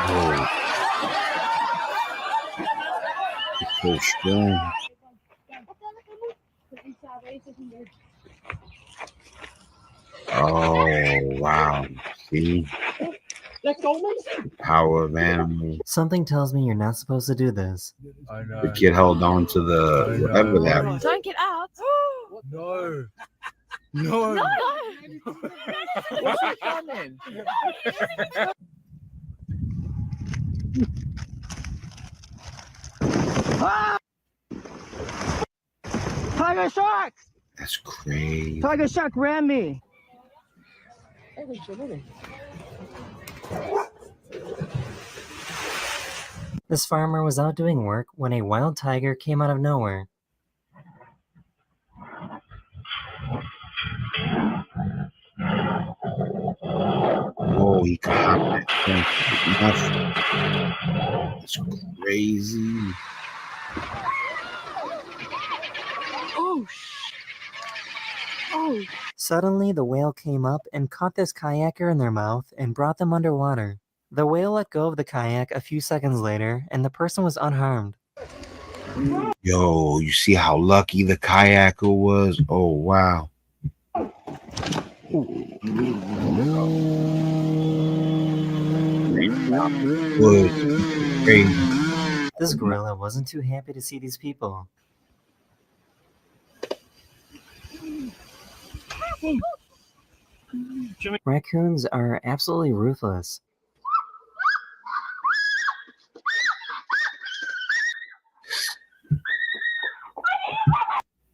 Oh, it's so strong. Oh, wow. See? The power of animals. Something tells me you're not supposed to do this. The kid held on to the whatever that was. Don't get out. No. No. No. What's he coming? Ah! Tiger shark! That's crazy. Tiger shark ran me. This farmer was out doing work when a wild tiger came out of nowhere. Whoa, he caught that thing. That's crazy. Oh. Suddenly, the whale came up and caught this kayaker in their mouth and brought them underwater. The whale let go of the kayak a few seconds later, and the person was unharmed. Yo, you see how lucky the kayaker was? Oh, wow. Was crazy. This gorilla wasn't too happy to see these people. Raccoons are absolutely ruthless.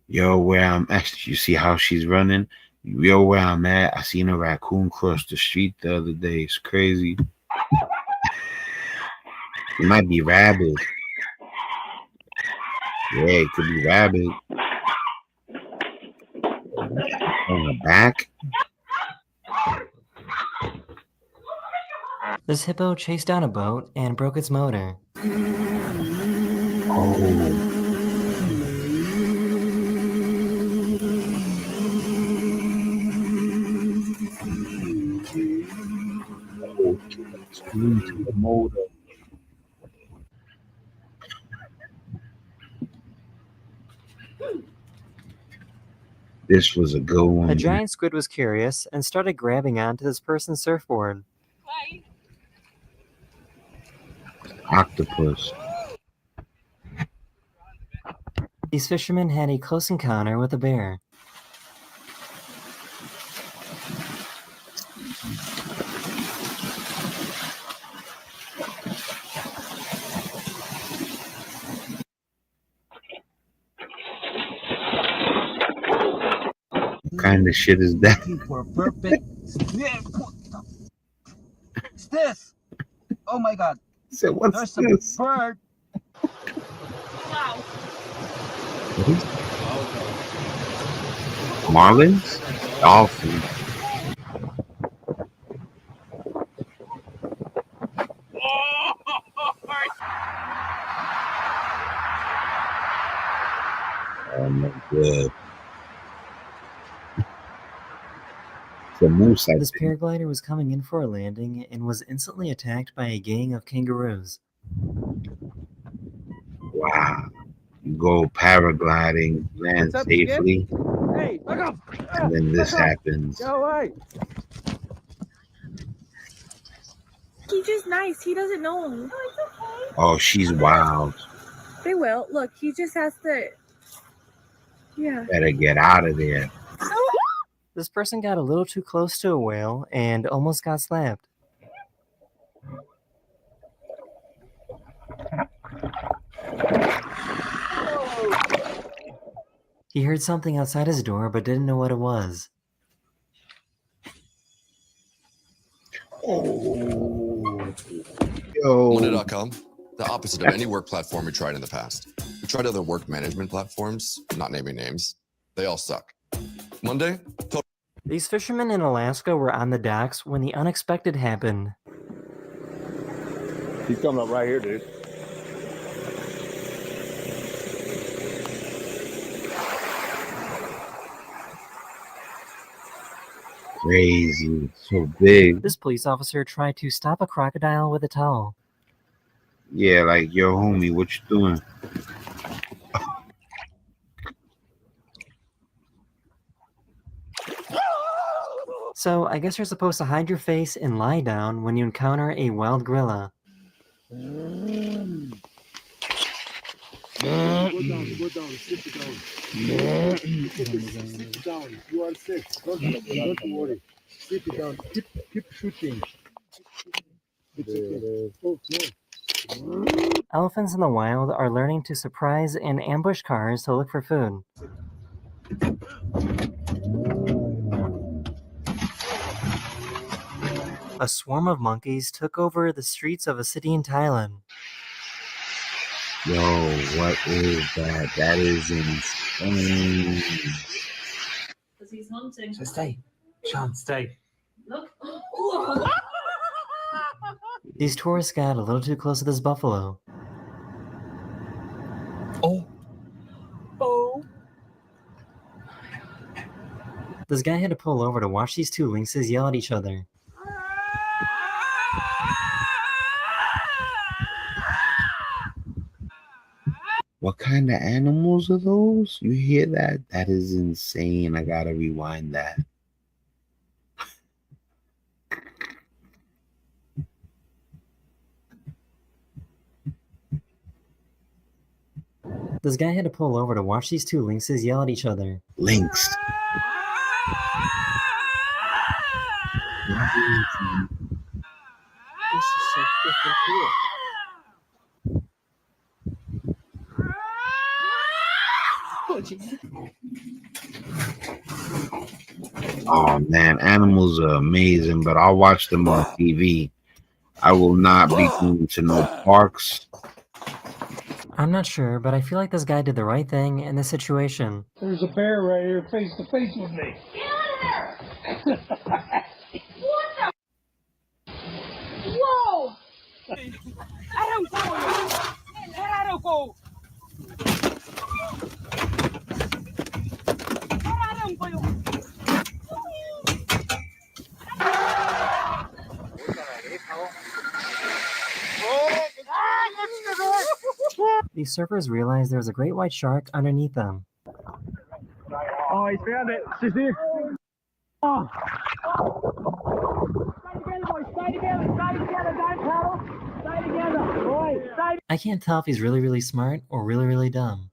Yo, where I'm at, you see how she's running? Yo, where I'm at, I seen a raccoon cross the street the other day. It's crazy. It might be rabid. Yeah, it could be rabid. On the back. This hippo chased down a boat and broke its motor. Oh. To the motor. This was a good one. A giant squid was curious and started grabbing onto this person's surfboard. Octopus. These fishermen had a close encounter with a bear. What kind of shit is that? For perfect. What's this? Oh my god. So what's There's this? a bird. What is Marlins? Dolphins. Oh my god. The moose, I This think. paraglider was coming in for a landing and was instantly attacked by a gang of kangaroos. Wow. You go paragliding, land What's up, safely, Hey, back up. and then this happens. Go away. He's just nice. He doesn't know him. Oh, she's wild. They will. Look, he just has to. Yeah. Better get out of there. This person got a little too close to a whale and almost got slapped. He heard something outside his door but didn't know what it was. Oh, yo. Monday.com, the opposite of any work platform we tried in the past. We tried other work management platforms, not naming names. They all suck. Monday, These fishermen in Alaska were on the docks when the unexpected happened. He's coming up right here, dude. Crazy. So big. This police officer tried to stop a crocodile with a towel. Yeah, like, yo, homie, what you doing? So I guess you're supposed to hide your face and lie down when you encounter a wild gorilla. Go down, sit down. Sit down. You are safe. Don't worry. Sit down. Keep shooting. Oh, no. Elephants in the wild are learning to surprise and ambush cars to look for food. A swarm of monkeys took over the streets of a city in Thailand. Yo, what is that? That is insane. Because he's hunting. So stay. Sean, stay. Look. These tourists got a little too close to this buffalo. Oh. This guy had to pull over to watch these two lynxes yell at each other. What kind of animals are those? You hear that? That is insane. I gotta rewind that. This guy had to pull over to watch these two lynxes yell at each other. Lynx. This is so freaking cool. Oh man, animals are amazing, but I'll watch them on TV. I will not be going to no parks. I'm not sure, but I feel like this guy did the right thing in this situation. There's a bear right here face to face with me. Whoa! I don't go. I don't go. I don't go. These surfers realized there was a great white shark underneath them. Oh, he found it. She's here. Oh. Stay together, don't paddle. Stay together, boys. Stay. I can't tell if he's really, really smart or really, really dumb.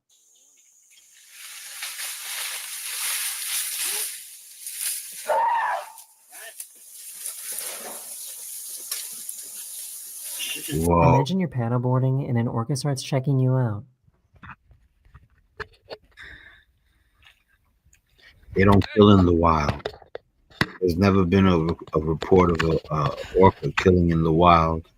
Whoa. Imagine you're paddleboarding and an orca starts checking you out. They don't kill in the wild. There's never been a report of a orca killing in the wild.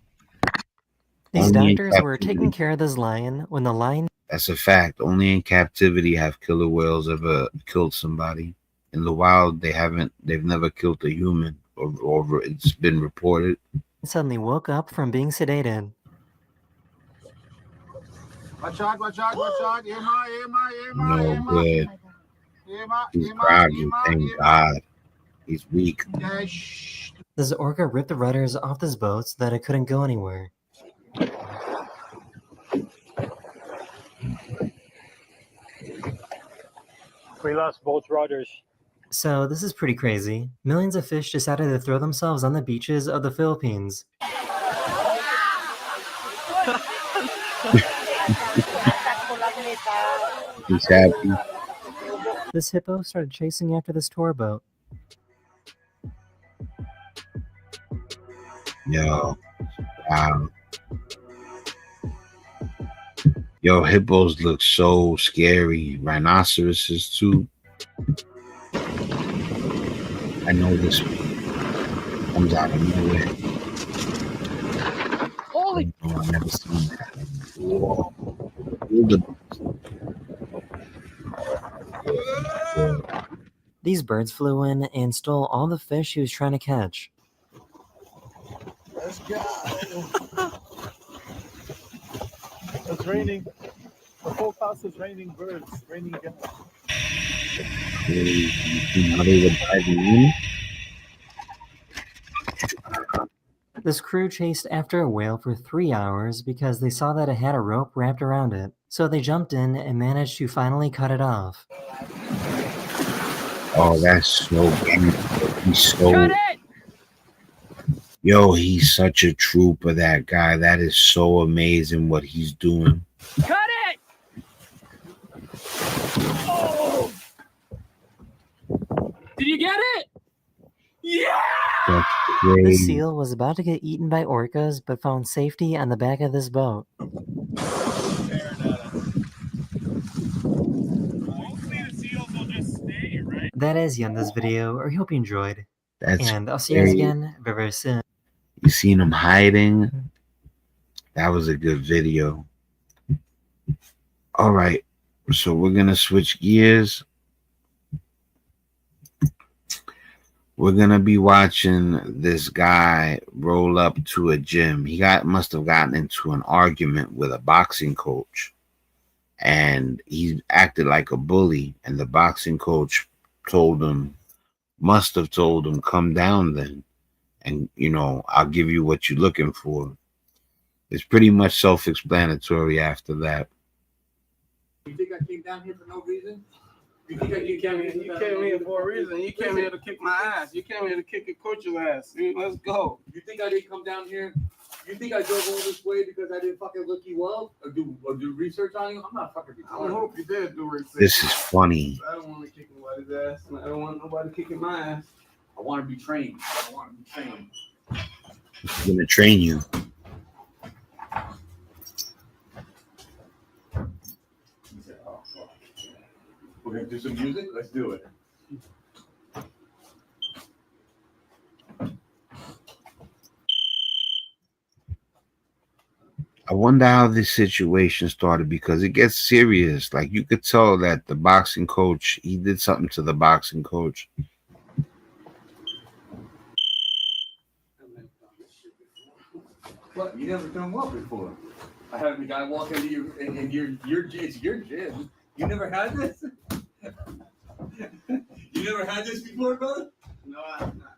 These Only in doctors were captivity. taking care of this lion when the lion... That's a fact. Only in captivity have killer whales ever killed somebody. In the wild, they've never killed a human, or it's been reported. suddenly woke up from being sedated. Watch out, watch out, watch out. No good. He's groggy, thank God. He's weak. This orca ripped the rudders off this boat so that it couldn't go anywhere. We lost both rudders. So this is pretty crazy. Millions of fish decided to throw themselves on the beaches of the Philippines. He's happy. This hippo started chasing after this tour boat. Yo, wow. Yo, hippos look so scary. Rhinoceroses too. I know this one comes out of nowhere. Holy! Oh, I've never seen that. Whoa. These birds flew in and stole all the fish he was trying to catch. Let's go. It's raining. The whole house is raining birds, raining gas. How they were diving in? This crew chased after a whale for 3 hours because they saw that it had a rope wrapped around it. So they jumped in and managed to finally cut it off. Oh, that's so beautiful. He's such a trooper, that guy. That is so amazing what he's doing. Cut it! Oh! Did you get it? Yeah! That's This crazy. seal was about to get eaten by orcas, but found safety on the back of this boat. That is the end of this video. I hope you enjoyed. That's And I'll see you guys great. again very, very soon. You seen him hiding? That was a good video. All right. So we're going to switch gears. We're going to be watching this guy roll up to a gym. He must have gotten into an argument with a boxing coach. And he acted like a bully. And the boxing coach must have told him, come down then. And, I'll give you what you're looking for. It's pretty much self-explanatory after that. You think I came down here for no reason? You think you came here for a reason? You came here to kick my ass. You came here to kick your coach's ass. Let's go. You think I didn't come down here? You think I drove all this way because I didn't fucking look you up or do research on you? I'm not fucking retarded. I hope you did do research. This is funny. I don't want to kick nobody's ass. I don't want nobody kicking my ass. I want to be trained. He's going to train you. We're going to do some music? Let's do it. I wonder how this situation started, because it gets serious. Like, you could tell that the boxing coach, he did something to the boxing coach. What? You never done what before? I had a guy walk into your it's your gym. You never had this? You never had this before, brother? No, I have not.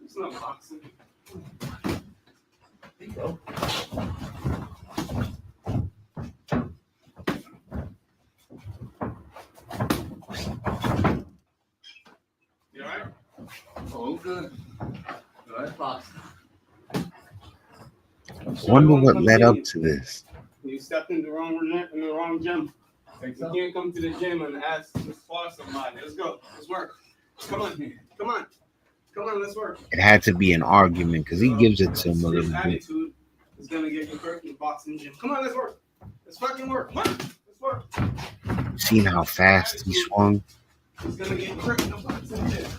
It's not boxing. There you go. You alright? Oh, good. Good boxing. I wonder what led up to this. You stepped in the wrong gym. You can't come to the gym and ask to spar somebody. Let's go. Let's work. Come on here. Come on. Come on, let's work. It had to be an argument, because he gives it to him a little bit. Attitude is gonna get you hurt in the boxing gym. Come on, let's work. Let's fucking work. Come on, let's work. Seen how fast he swung? It's gonna get you hurt in the boxing gym.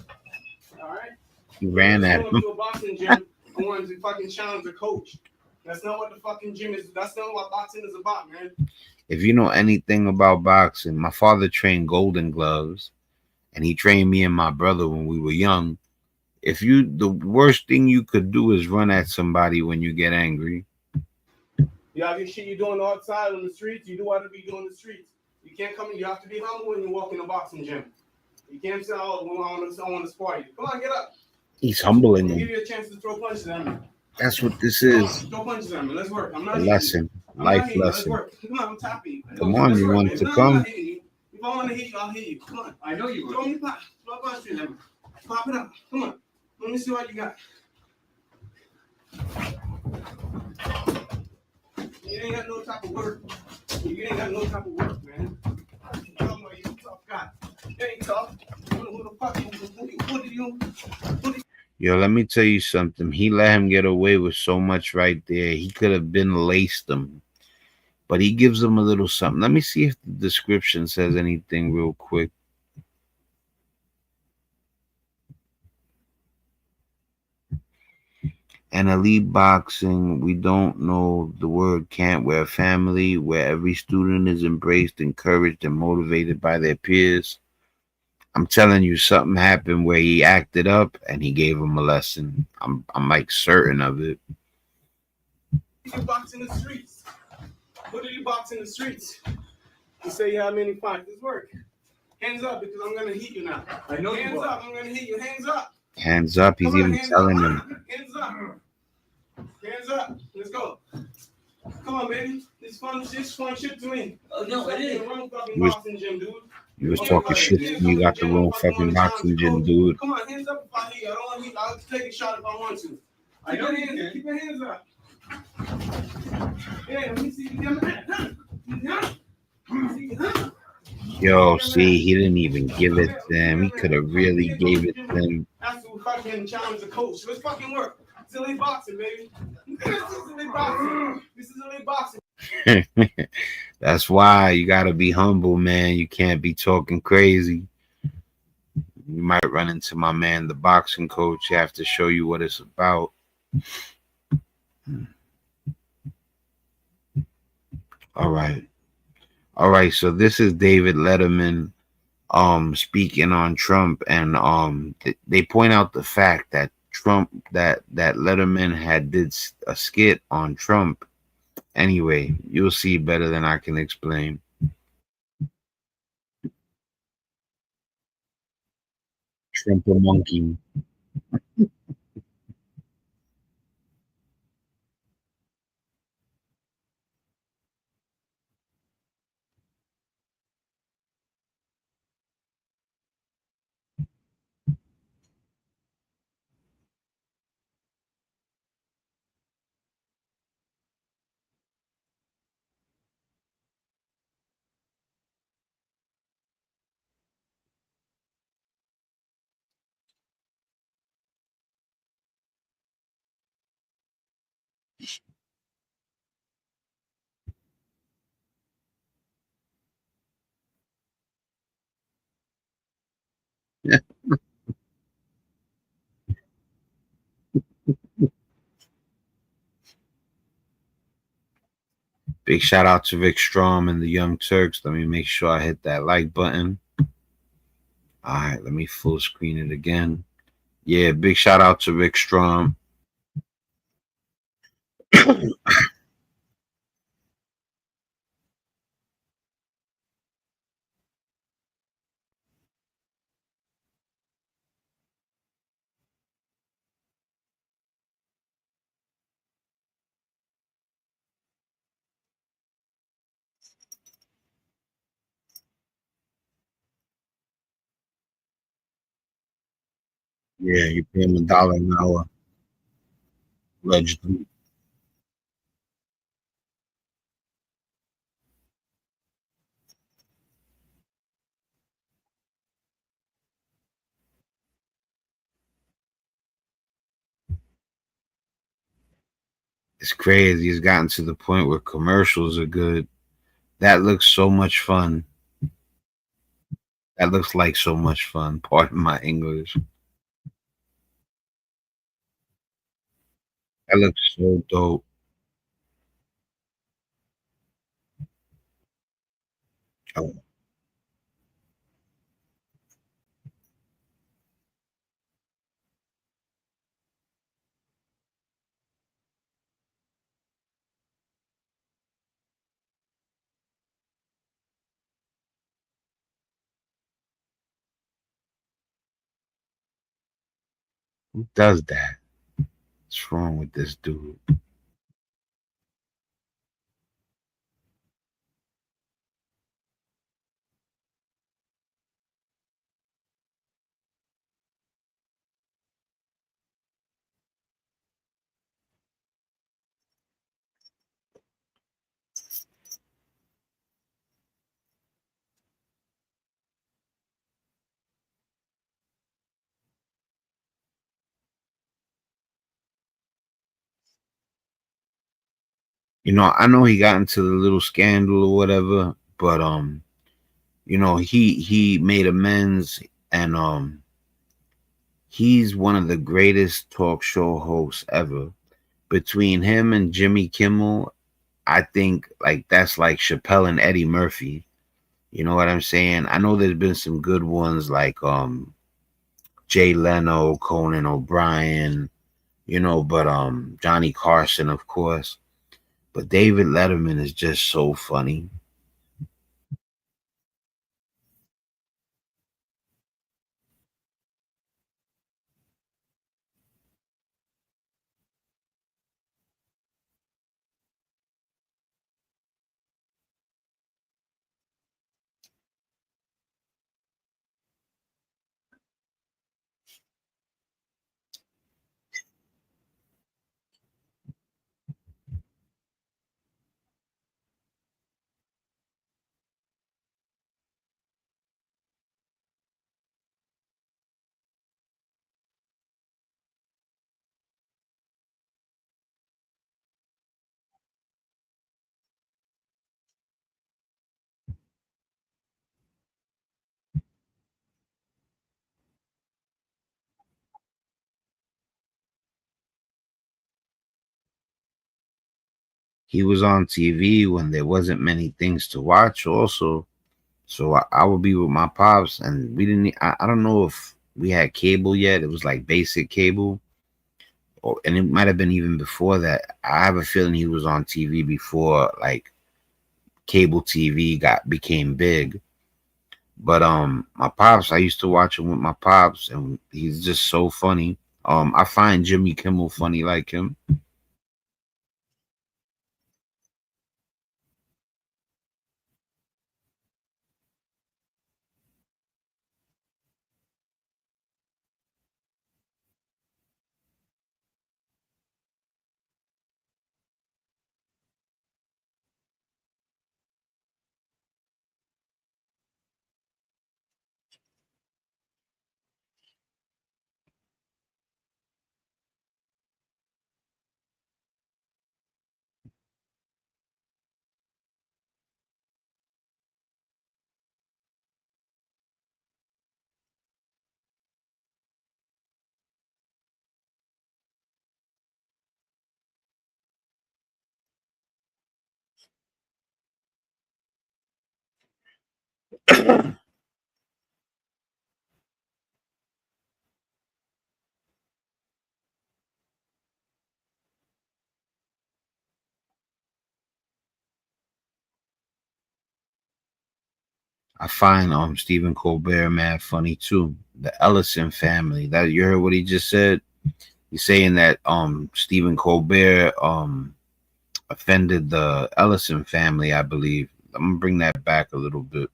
All right. He ran at him. To a boxing gym, I wanted to fucking challenge the coach. That's not what the fucking gym is. That's not what boxing is about, man. If you know anything about boxing, my father trained Golden Gloves, and he trained me and my brother when we were young. The worst thing you could do is run at somebody when you get angry. You have your shit you're doing outside on the streets. You do what to be doing in the streets. You can't come in. You have to be humble when you walk in a boxing gym. You can't say, "Oh, I want to spar you." Come on, get up. He's humbling Give him. you a chance to throw punches at me. That's what this is. Throw punches at me. Let's work. I'm not A hitting lesson. you. Life Let's lesson. work. Come on, I'm tapping you. Come on, Let's you work, want man. to No, I'm come? not hitting you. If I want to hit you, I'll hit you. Come on. I know you will. Throw me pop. Throw punches at me. Pop it up. Come on. Let me see what you got. You ain't got no type of work. You ain't got no type of work, man. You tough guy. You ain't tough. Who the fuck you? Yo, let me tell you something. He let him get away with so much right there. He could have been laced him. but he gives them a little something. Let me see if the description says anything real quick. And elite boxing, we don't know the word can't. We're a family where every student is embraced, encouraged, and motivated by their peers. I'm telling you, something happened where he acted up and he gave him a lesson. I'm like certain of it. You box in the streets. Who did you box in the streets? You say you have many fights. This work. Hands up because I'm gonna hit you now. I know. Hands up. I'm gonna hit you. Hands up. Hands up. He's Come on, even hands telling up. him. Hands up. Hands up. Let's go. Come on, baby. This fun shit to me. No, it is. Wrong fucking boxing gym, dude. You was talking shit to me. You got the wrong fucking boxing gym, dude. Come on, hands up if I hit you. I don't want to hit you. I'll take a shot if I want to. I know you can. Keep your hands up. Yeah, let me see you. Yo, see, he didn't even give it to him. He could have really gave it to him. That's who fucking challenge the coach. Let's fucking work. It's elite boxing, baby. This is elite boxing. This is elite boxing. That's why you gotta be humble, man. You can't be talking crazy. You might run into my man, the boxing coach. You have to show you what it's about. All right. All right. So this is David Letterman speaking on Trump, and they point out the fact that that Letterman had did a skit on Trump. Anyway, you'll see better than I can explain. Trump a monkey. Big shout out to Vic Strom and the Young Turks. Let me make sure I hit that like button. All right, let me full screen it again. Yeah, big shout out to Rick Strom. Yeah, you pay him $1 an hour. Allegedly. It's crazy. It's gotten to the point where commercials are good. That looks so much fun. That looks like so much fun. Pardon my English. That looks so dope. Oh, who does that? What's wrong with this dude? I know he got into the little scandal or whatever, but he made amends, and he's one of the greatest talk show hosts ever. Between him and Jimmy Kimmel, I think like that's like Chappelle and Eddie Murphy. You know what I'm saying? I know there's been some good ones like Jay Leno, Conan O'Brien, but Johnny Carson, of course. But David Letterman is just so funny. He was on TV when there wasn't many things to watch, also. So I would be with my pops, and we didn't. I don't know if we had cable yet. It was like basic cable, and it might have been even before that. I have a feeling he was on TV before like cable TV got became big. But my pops, I used to watch him with my pops, and he's just so funny. I find Jimmy Kimmel funny like him. I find Stephen Colbert mad funny too. The Ellison family. That you heard what he just said? He's saying that Stephen Colbert offended the Ellison family, I believe. I'm gonna bring that back a little bit.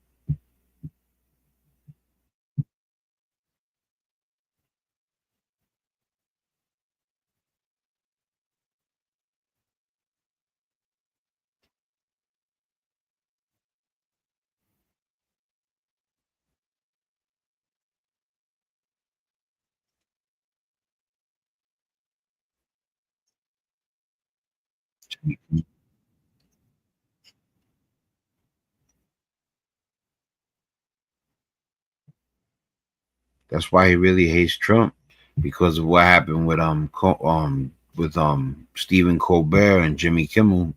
That's why he really hates Trump, because of what happened with Stephen Colbert and Jimmy Kimmel.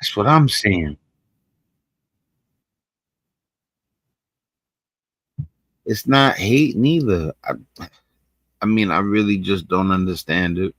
That's what I'm saying. It's not hate neither. I mean, I really just don't understand it.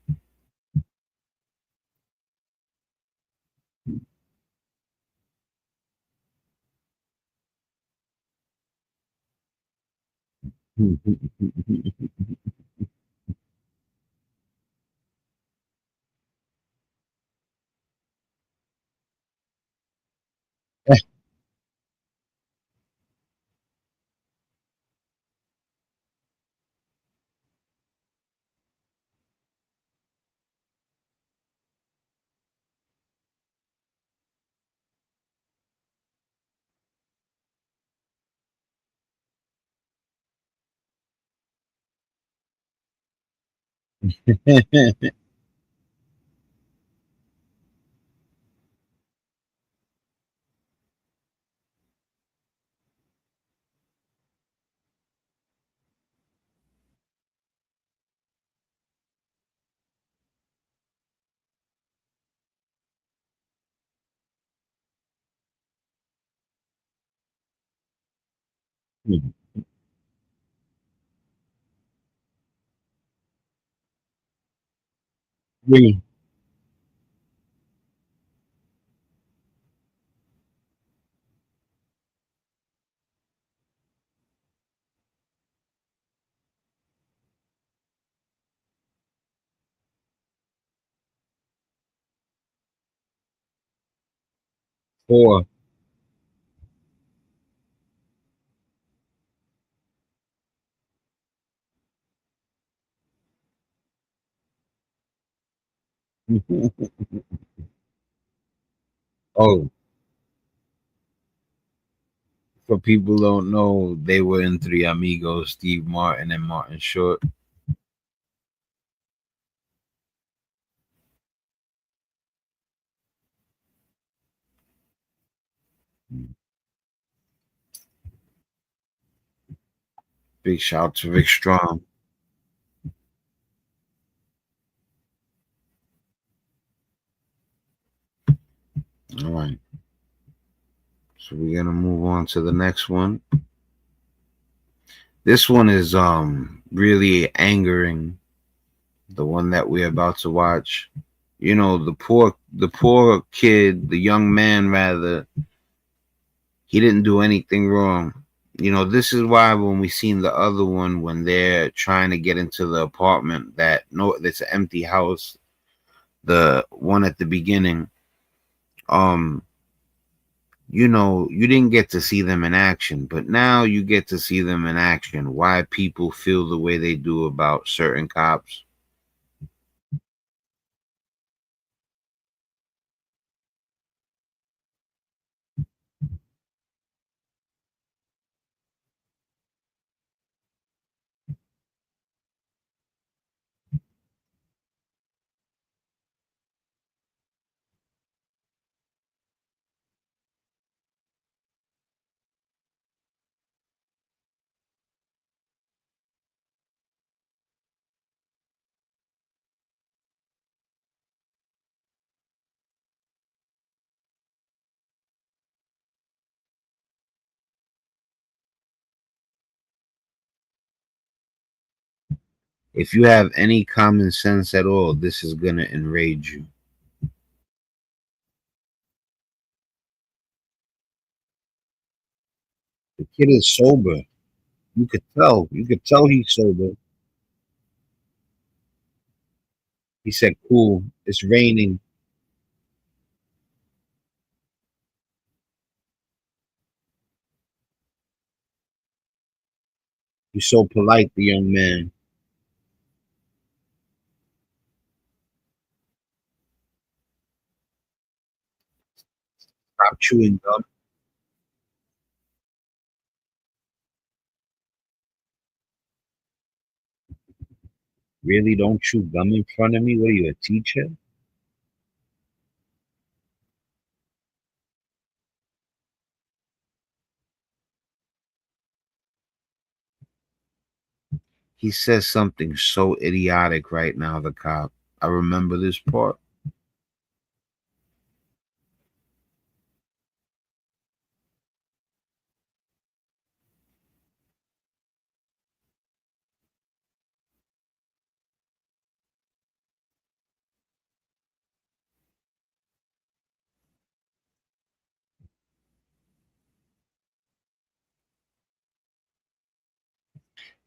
Really? 4. Oh, for people who don't know, they were in Three Amigos, Steve Martin and Martin Short. Big shout out to Vic Strong. All right. So we're gonna move on to the next one. This one is really angering. The one that we're about to watch. You know, the poor kid, the young man rather, he didn't do anything wrong. You know, this is why when we seen the other one, when they're trying to get into the apartment that no, it's an empty house, the one at the beginning, um, you know, you didn't get to see them in action, but now you get to see them in action. Why people feel the way they do about certain cops. If you have any common sense at all, this is gonna enrage you. The kid is sober. You could tell. You could tell he's sober. He said, "Cool. It's raining." He's so polite, the young man. Stop chewing gum. Really, don't chew gum in front of me. What are you, a teacher? He says something so idiotic right now, the cop. I remember this part.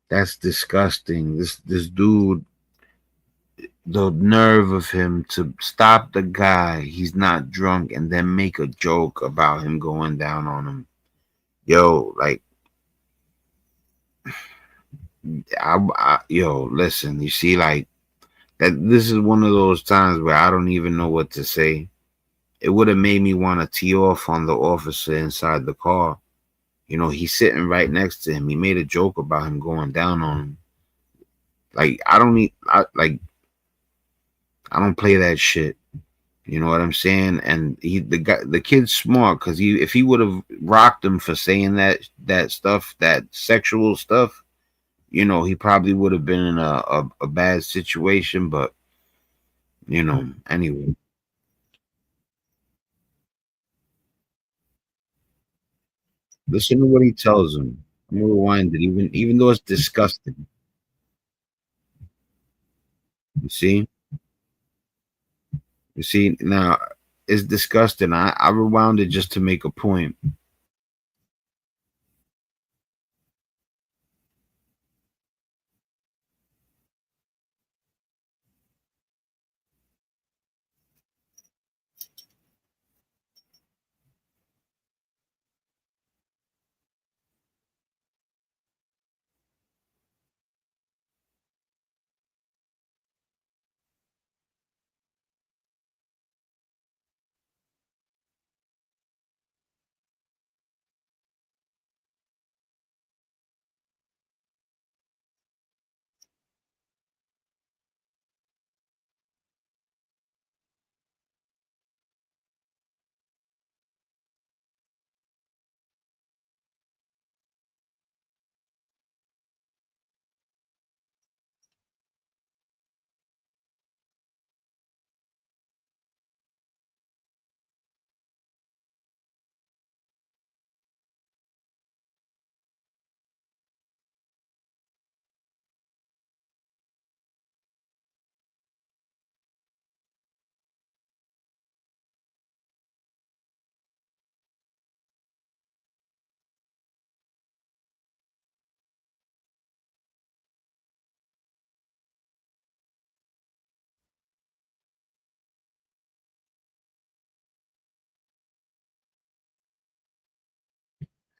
That's disgusting. This dude, the nerve of him to stop the guy, he's not drunk, and then make a joke about him going down on him. Yo, like yo, listen, you see, like that. This is one of those times where I don't even know what to say. It would have made me want to tee off on the officer inside the car. You know, he's sitting right next to him. He made a joke about him going down on him. Like I don't need, I don't play that shit. You know what I'm saying? And the kid's smart because if he would have rocked him for saying that stuff, that sexual stuff, you know, he probably would have been in a bad situation. But you know, anyway, listen to what he tells him. I'm gonna rewind it, even though it's disgusting. You see, you see now it's disgusting. I rewound it just to make a point.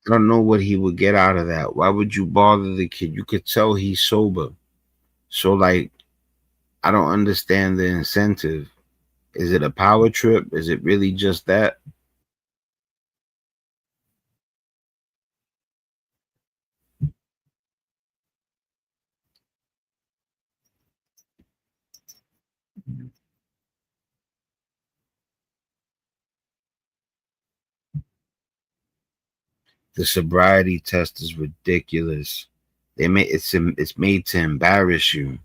I don't know what he would get out of that. Why would you bother the kid? You could tell he's sober. So like I don't understand the incentive. Is it a power trip? Is it really just that? The sobriety test is ridiculous. It's made to embarrass you.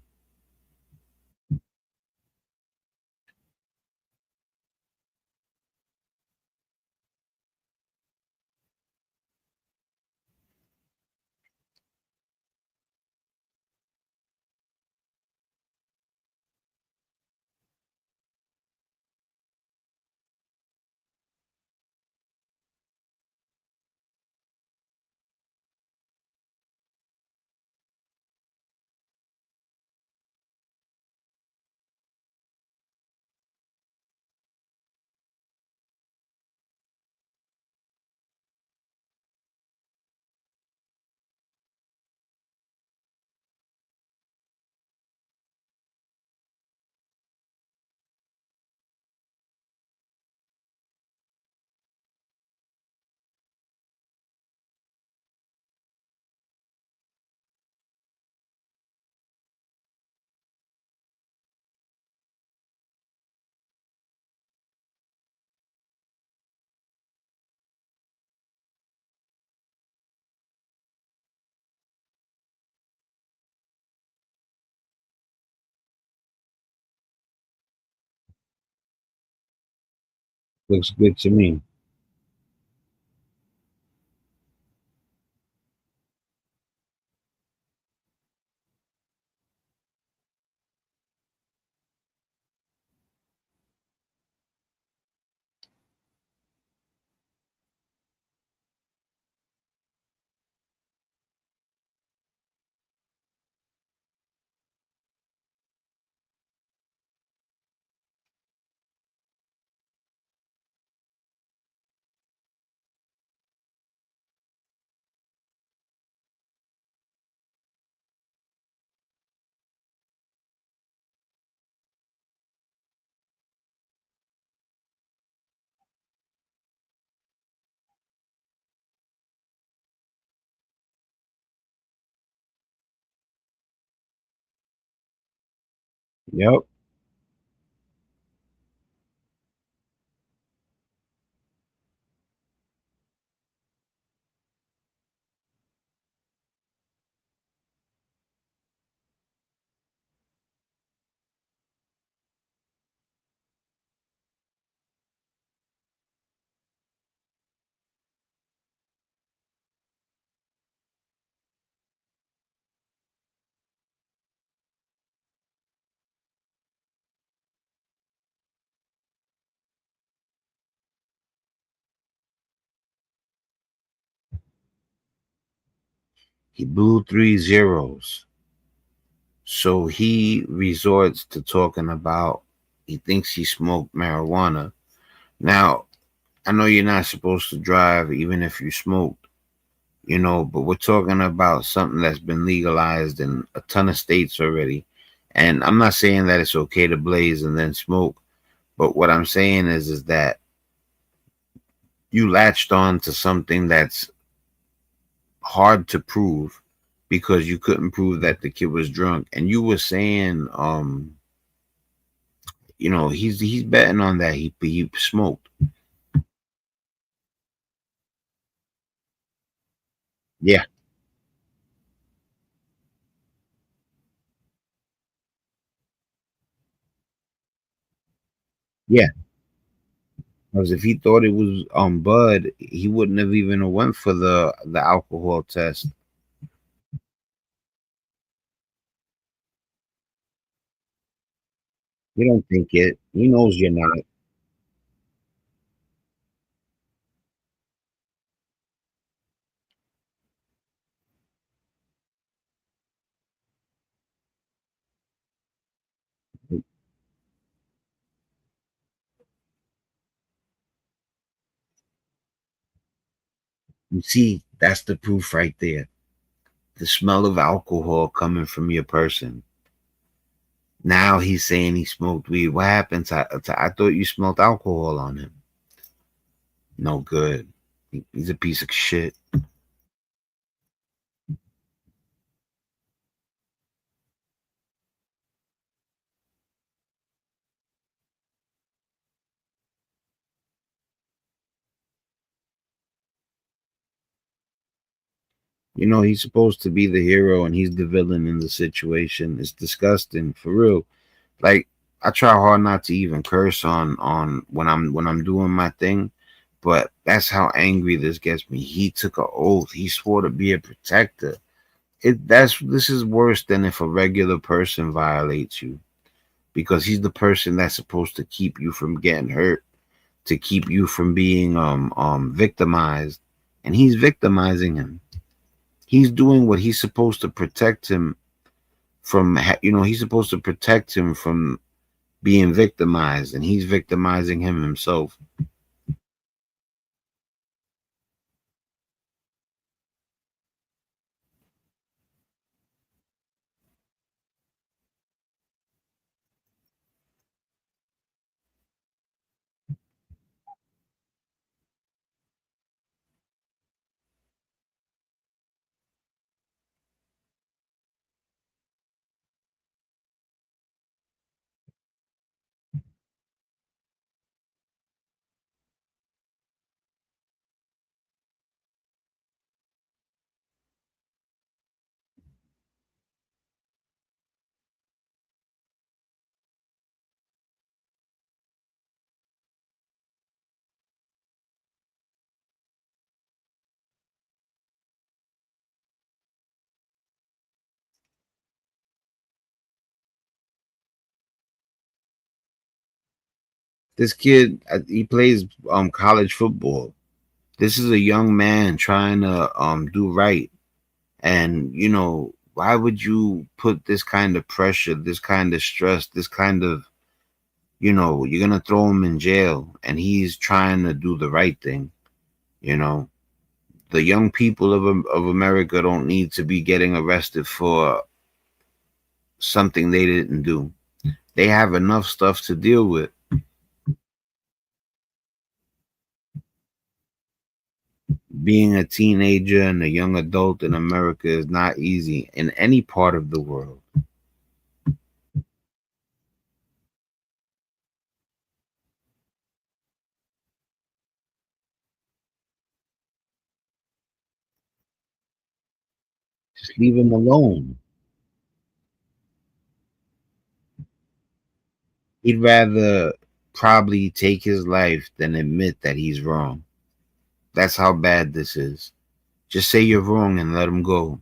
Looks good to me. Yep. He blew three zeros. So he resorts to talking about he thinks he smoked marijuana. Now, I know you're not supposed to drive even if you smoked, but we're talking about something that's been legalized in a ton of states already. And I'm not saying that it's okay to blaze and then smoke, but what I'm saying is that you latched on to something that's hard to prove because you couldn't prove that the kid was drunk. And you were saying, he's betting on that he smoked. Yeah, yeah. Because if he thought it was bud, he wouldn't have even went for the alcohol test. He don't think it. He knows you're not. You see, that's the proof right there. The smell of alcohol coming from your person. Now he's saying he smoked weed. What happened I thought you smelled alcohol on him. No good. He's a piece of shit. He's supposed to be the hero and he's the villain in the situation. It's disgusting for real. Like I try hard not to even curse on when I'm doing my thing, but that's how angry this gets me. He took an oath. He swore to be a protector. This is worse than if a regular person violates you because he's the person that's supposed to keep you from getting hurt, to keep you from being victimized, and he's victimizing him. He's doing what he's supposed to protect him from. He's supposed to protect him from being victimized, and he's victimizing him himself. This kid, he plays college football. This is a young man trying to do right, and why would you put this kind of pressure, this kind of stress, this kind of you're gonna throw him in jail, and he's trying to do the right thing. You know, the young people of America don't need to be getting arrested for something they didn't do. They have enough stuff to deal with. Being a teenager and a young adult in America is not easy in any part of the world. Just leave him alone. He'd rather probably take his life than admit that he's wrong. That's how bad this is. Just say you're wrong and let him go.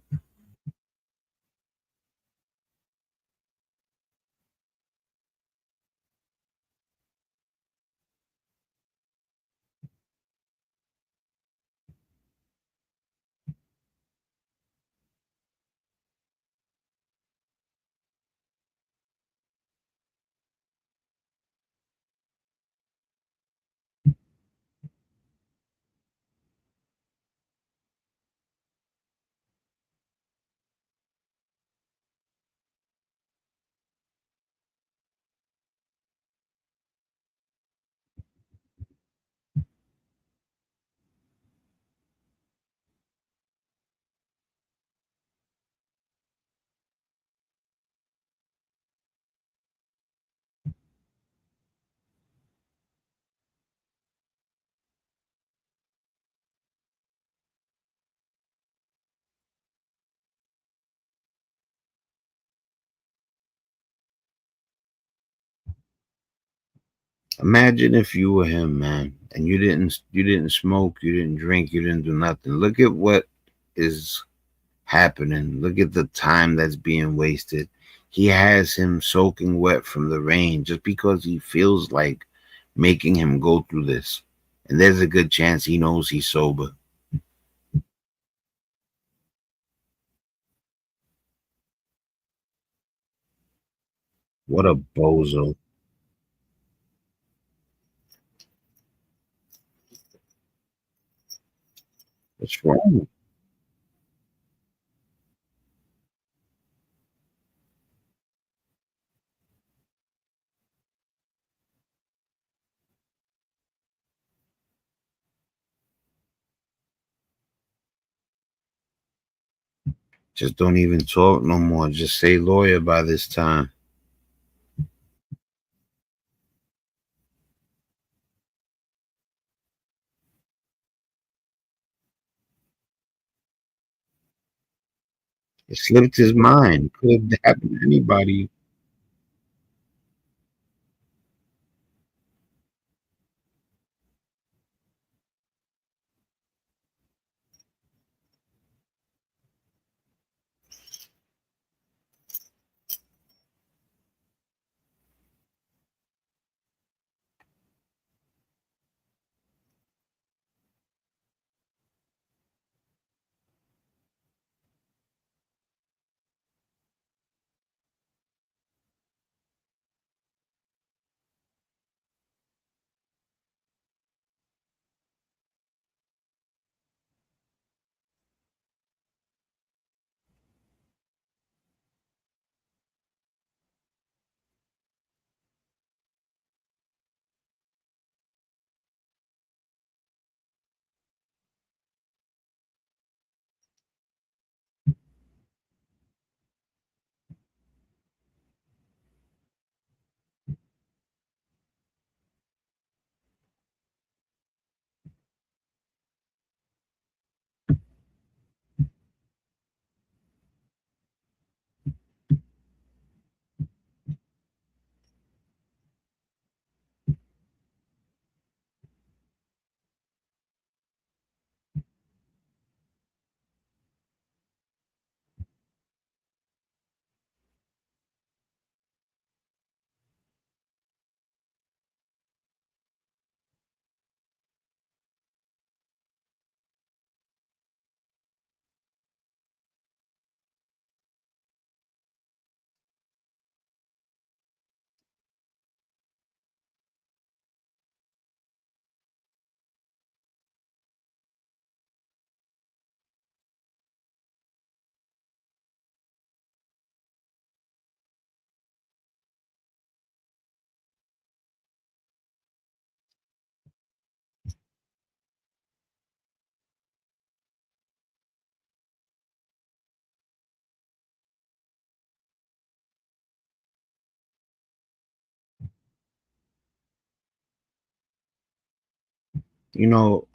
Imagine if you were him, man, and you didn't smoke, you didn't drink, you didn't do nothing. Look at what is happening. Look at the time that's being wasted. He has him soaking wet from the rain just because he feels like making him go through this. And there's a good chance he knows he's sober. What a bozo. What's wrong? Just don't even talk no more. Just say lawyer by this time. It slipped his mind. Could have happened to anybody.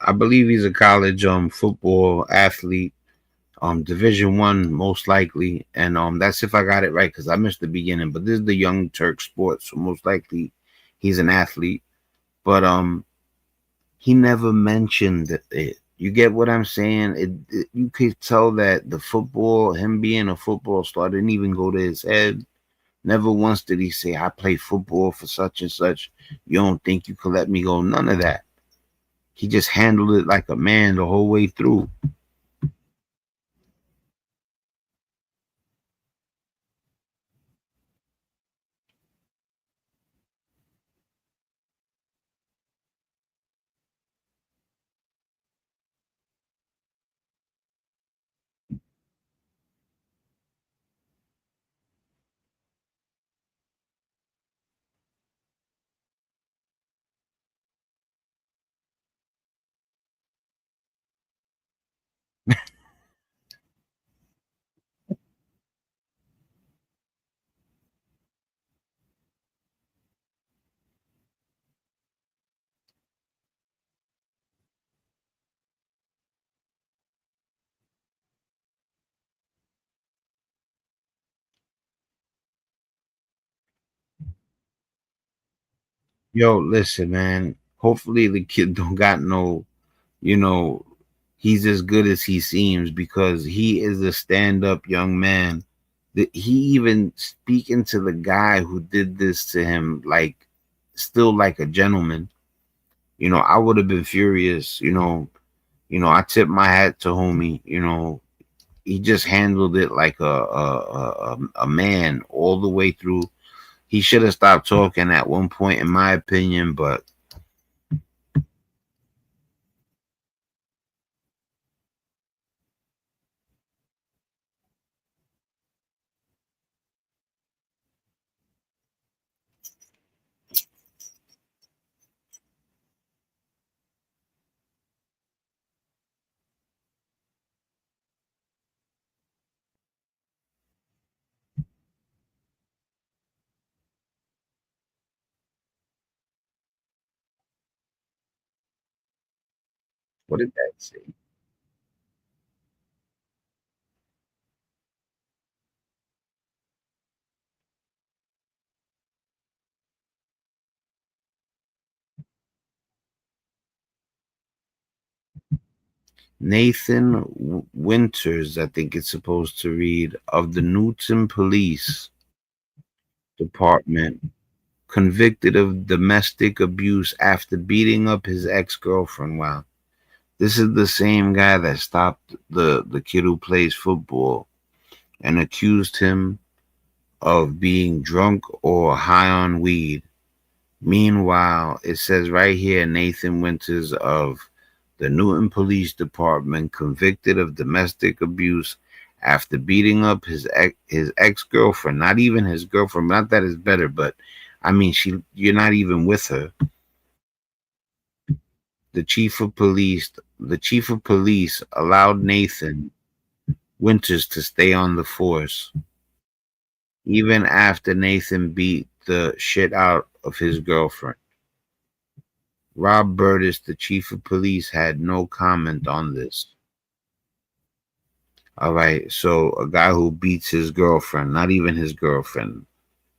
I believe he's a college football athlete. Division 1 most likely, and that's if I got it right because I missed the beginning. But this is the Young Turk Sports, so most likely he's an athlete. But he never mentioned it. You get what I'm saying? You could tell that the football, him being a football star, didn't even go to his head. Never once did he say, "I play football for such and such. You don't think you could let me go?" None of that. He just handled it like a man the whole way through. Yo, listen, man. Hopefully the kid don't got no, you know, he's as good as he seems because he is a stand-up young man. He even speaking to the guy who did this to him, like still like a gentleman. I would have been furious. I tip my hat to homie. He just handled it like a man all the way through. He should have stopped talking at one point, in my opinion, but what did that say? Nathan Winters, I think it's supposed to read, of the Newton Police Department, convicted of domestic abuse after beating up his ex-girlfriend. Wow. This is the same guy that stopped the kid who plays football and accused him of being drunk or high on weed. Meanwhile, it says right here Nathan Winters of the Newton Police Department convicted of domestic abuse after beating up his ex-girlfriend. Not even his girlfriend. Not that it's better, but I mean, you're not even with her. The chief of police allowed Nathan Winters to stay on the force even after Nathan beat the shit out of his girlfriend. Rob Burtis, the chief of police, had no comment on this. All right, so a guy who beats his girlfriend, not even his girlfriend,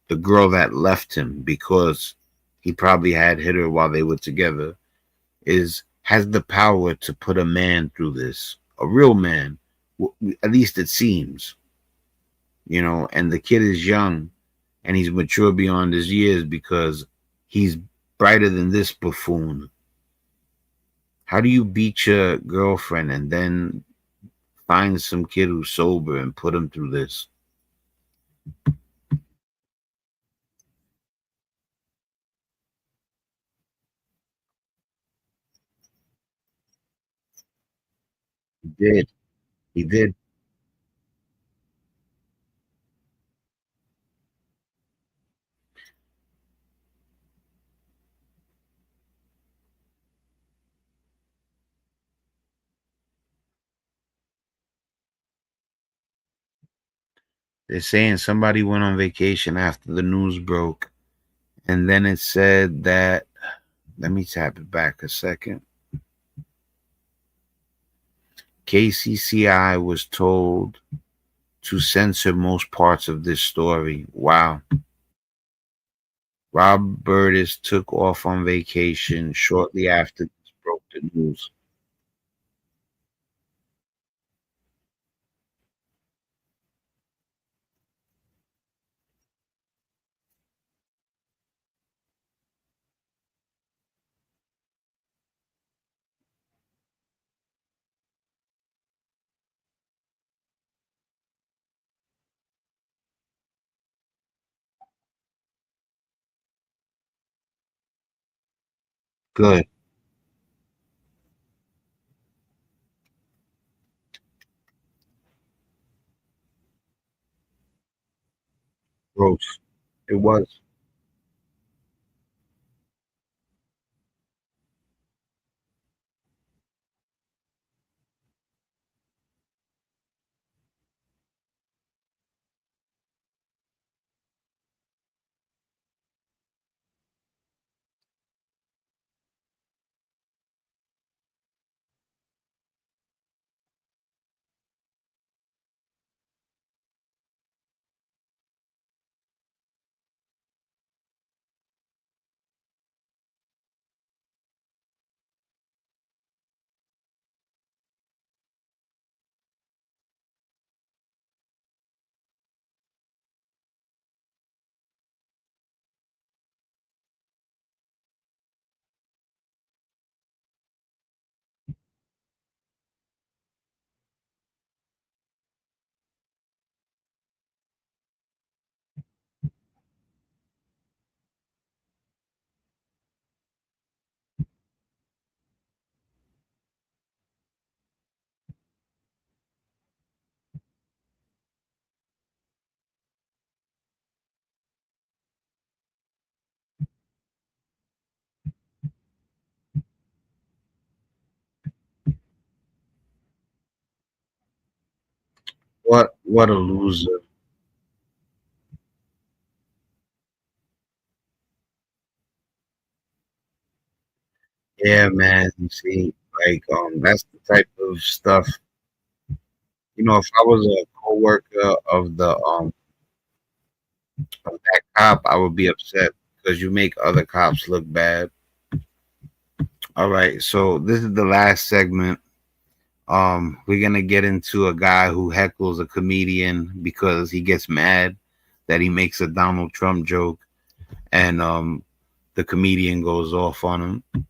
the girl that left him because he probably had hit her while they were together, has the power to put a man through this. A real man, at least it seems. And the kid is young and he's mature beyond his years because he's brighter than this buffoon. How do you beat your girlfriend and then find some kid who's sober and put him through this? He did. He did. They're saying somebody went on vacation after the news broke. And then it said that, let me tap it back a second. KCCI was told to censor most parts of this story. Wow. Rob Burtis took off on vacation shortly after this broke the news. Good. Gross. It was. What a loser. Yeah, man. See, like that's the type of stuff. If I was a coworker of that cop, I would be upset because you make other cops look bad. All right, so this is the last segment. We're gonna get into a guy who heckles a comedian because he gets mad that he makes a Donald Trump joke, and the comedian goes off on him.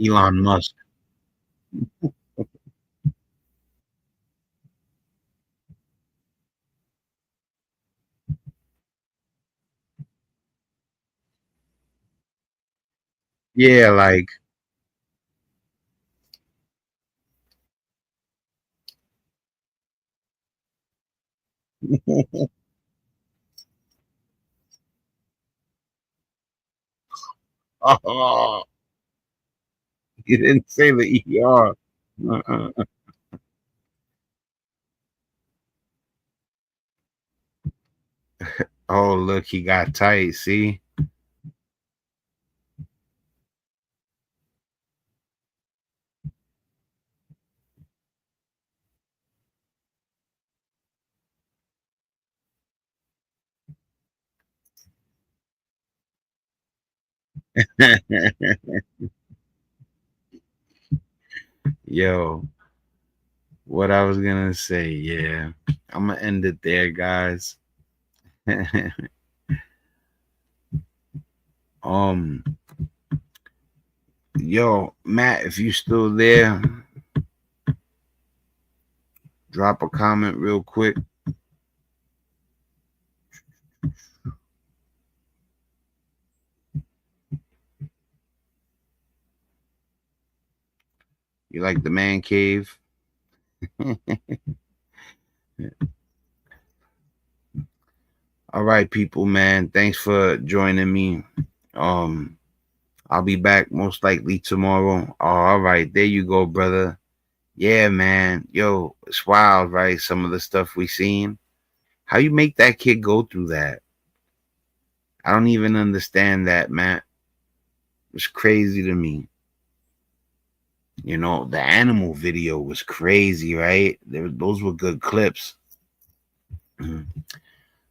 Elon Musk. Yeah, like oh, you didn't say the ER. Uh-uh. Oh, look, he got tight. See, yo, what I was gonna say. Yeah, I'm gonna end it there, guys. um, yo, Matt, if you still there, drop a comment real quick. You like the man cave? All right, people, man. Thanks for joining me. Um, I'll be back most likely tomorrow. Oh, all right, there you go, brother. Yeah, man. Yo, it's wild, right? Some of the stuff we seen. How you make that kid go through that? I don't even understand that, man. was crazy to me. You know, the animal video was crazy, right? Those were good clips.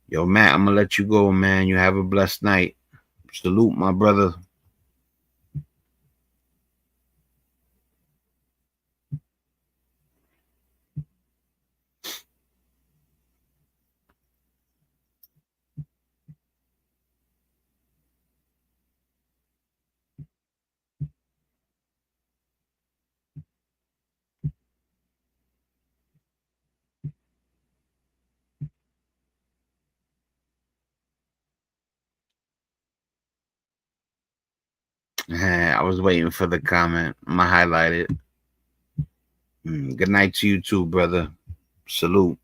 Yo, Matt, I'm gonna let you go, man. You have a blessed night. Salute, my brother. I was waiting for the comment. I'm gonna highlight it. Good night to you too, brother. Salute.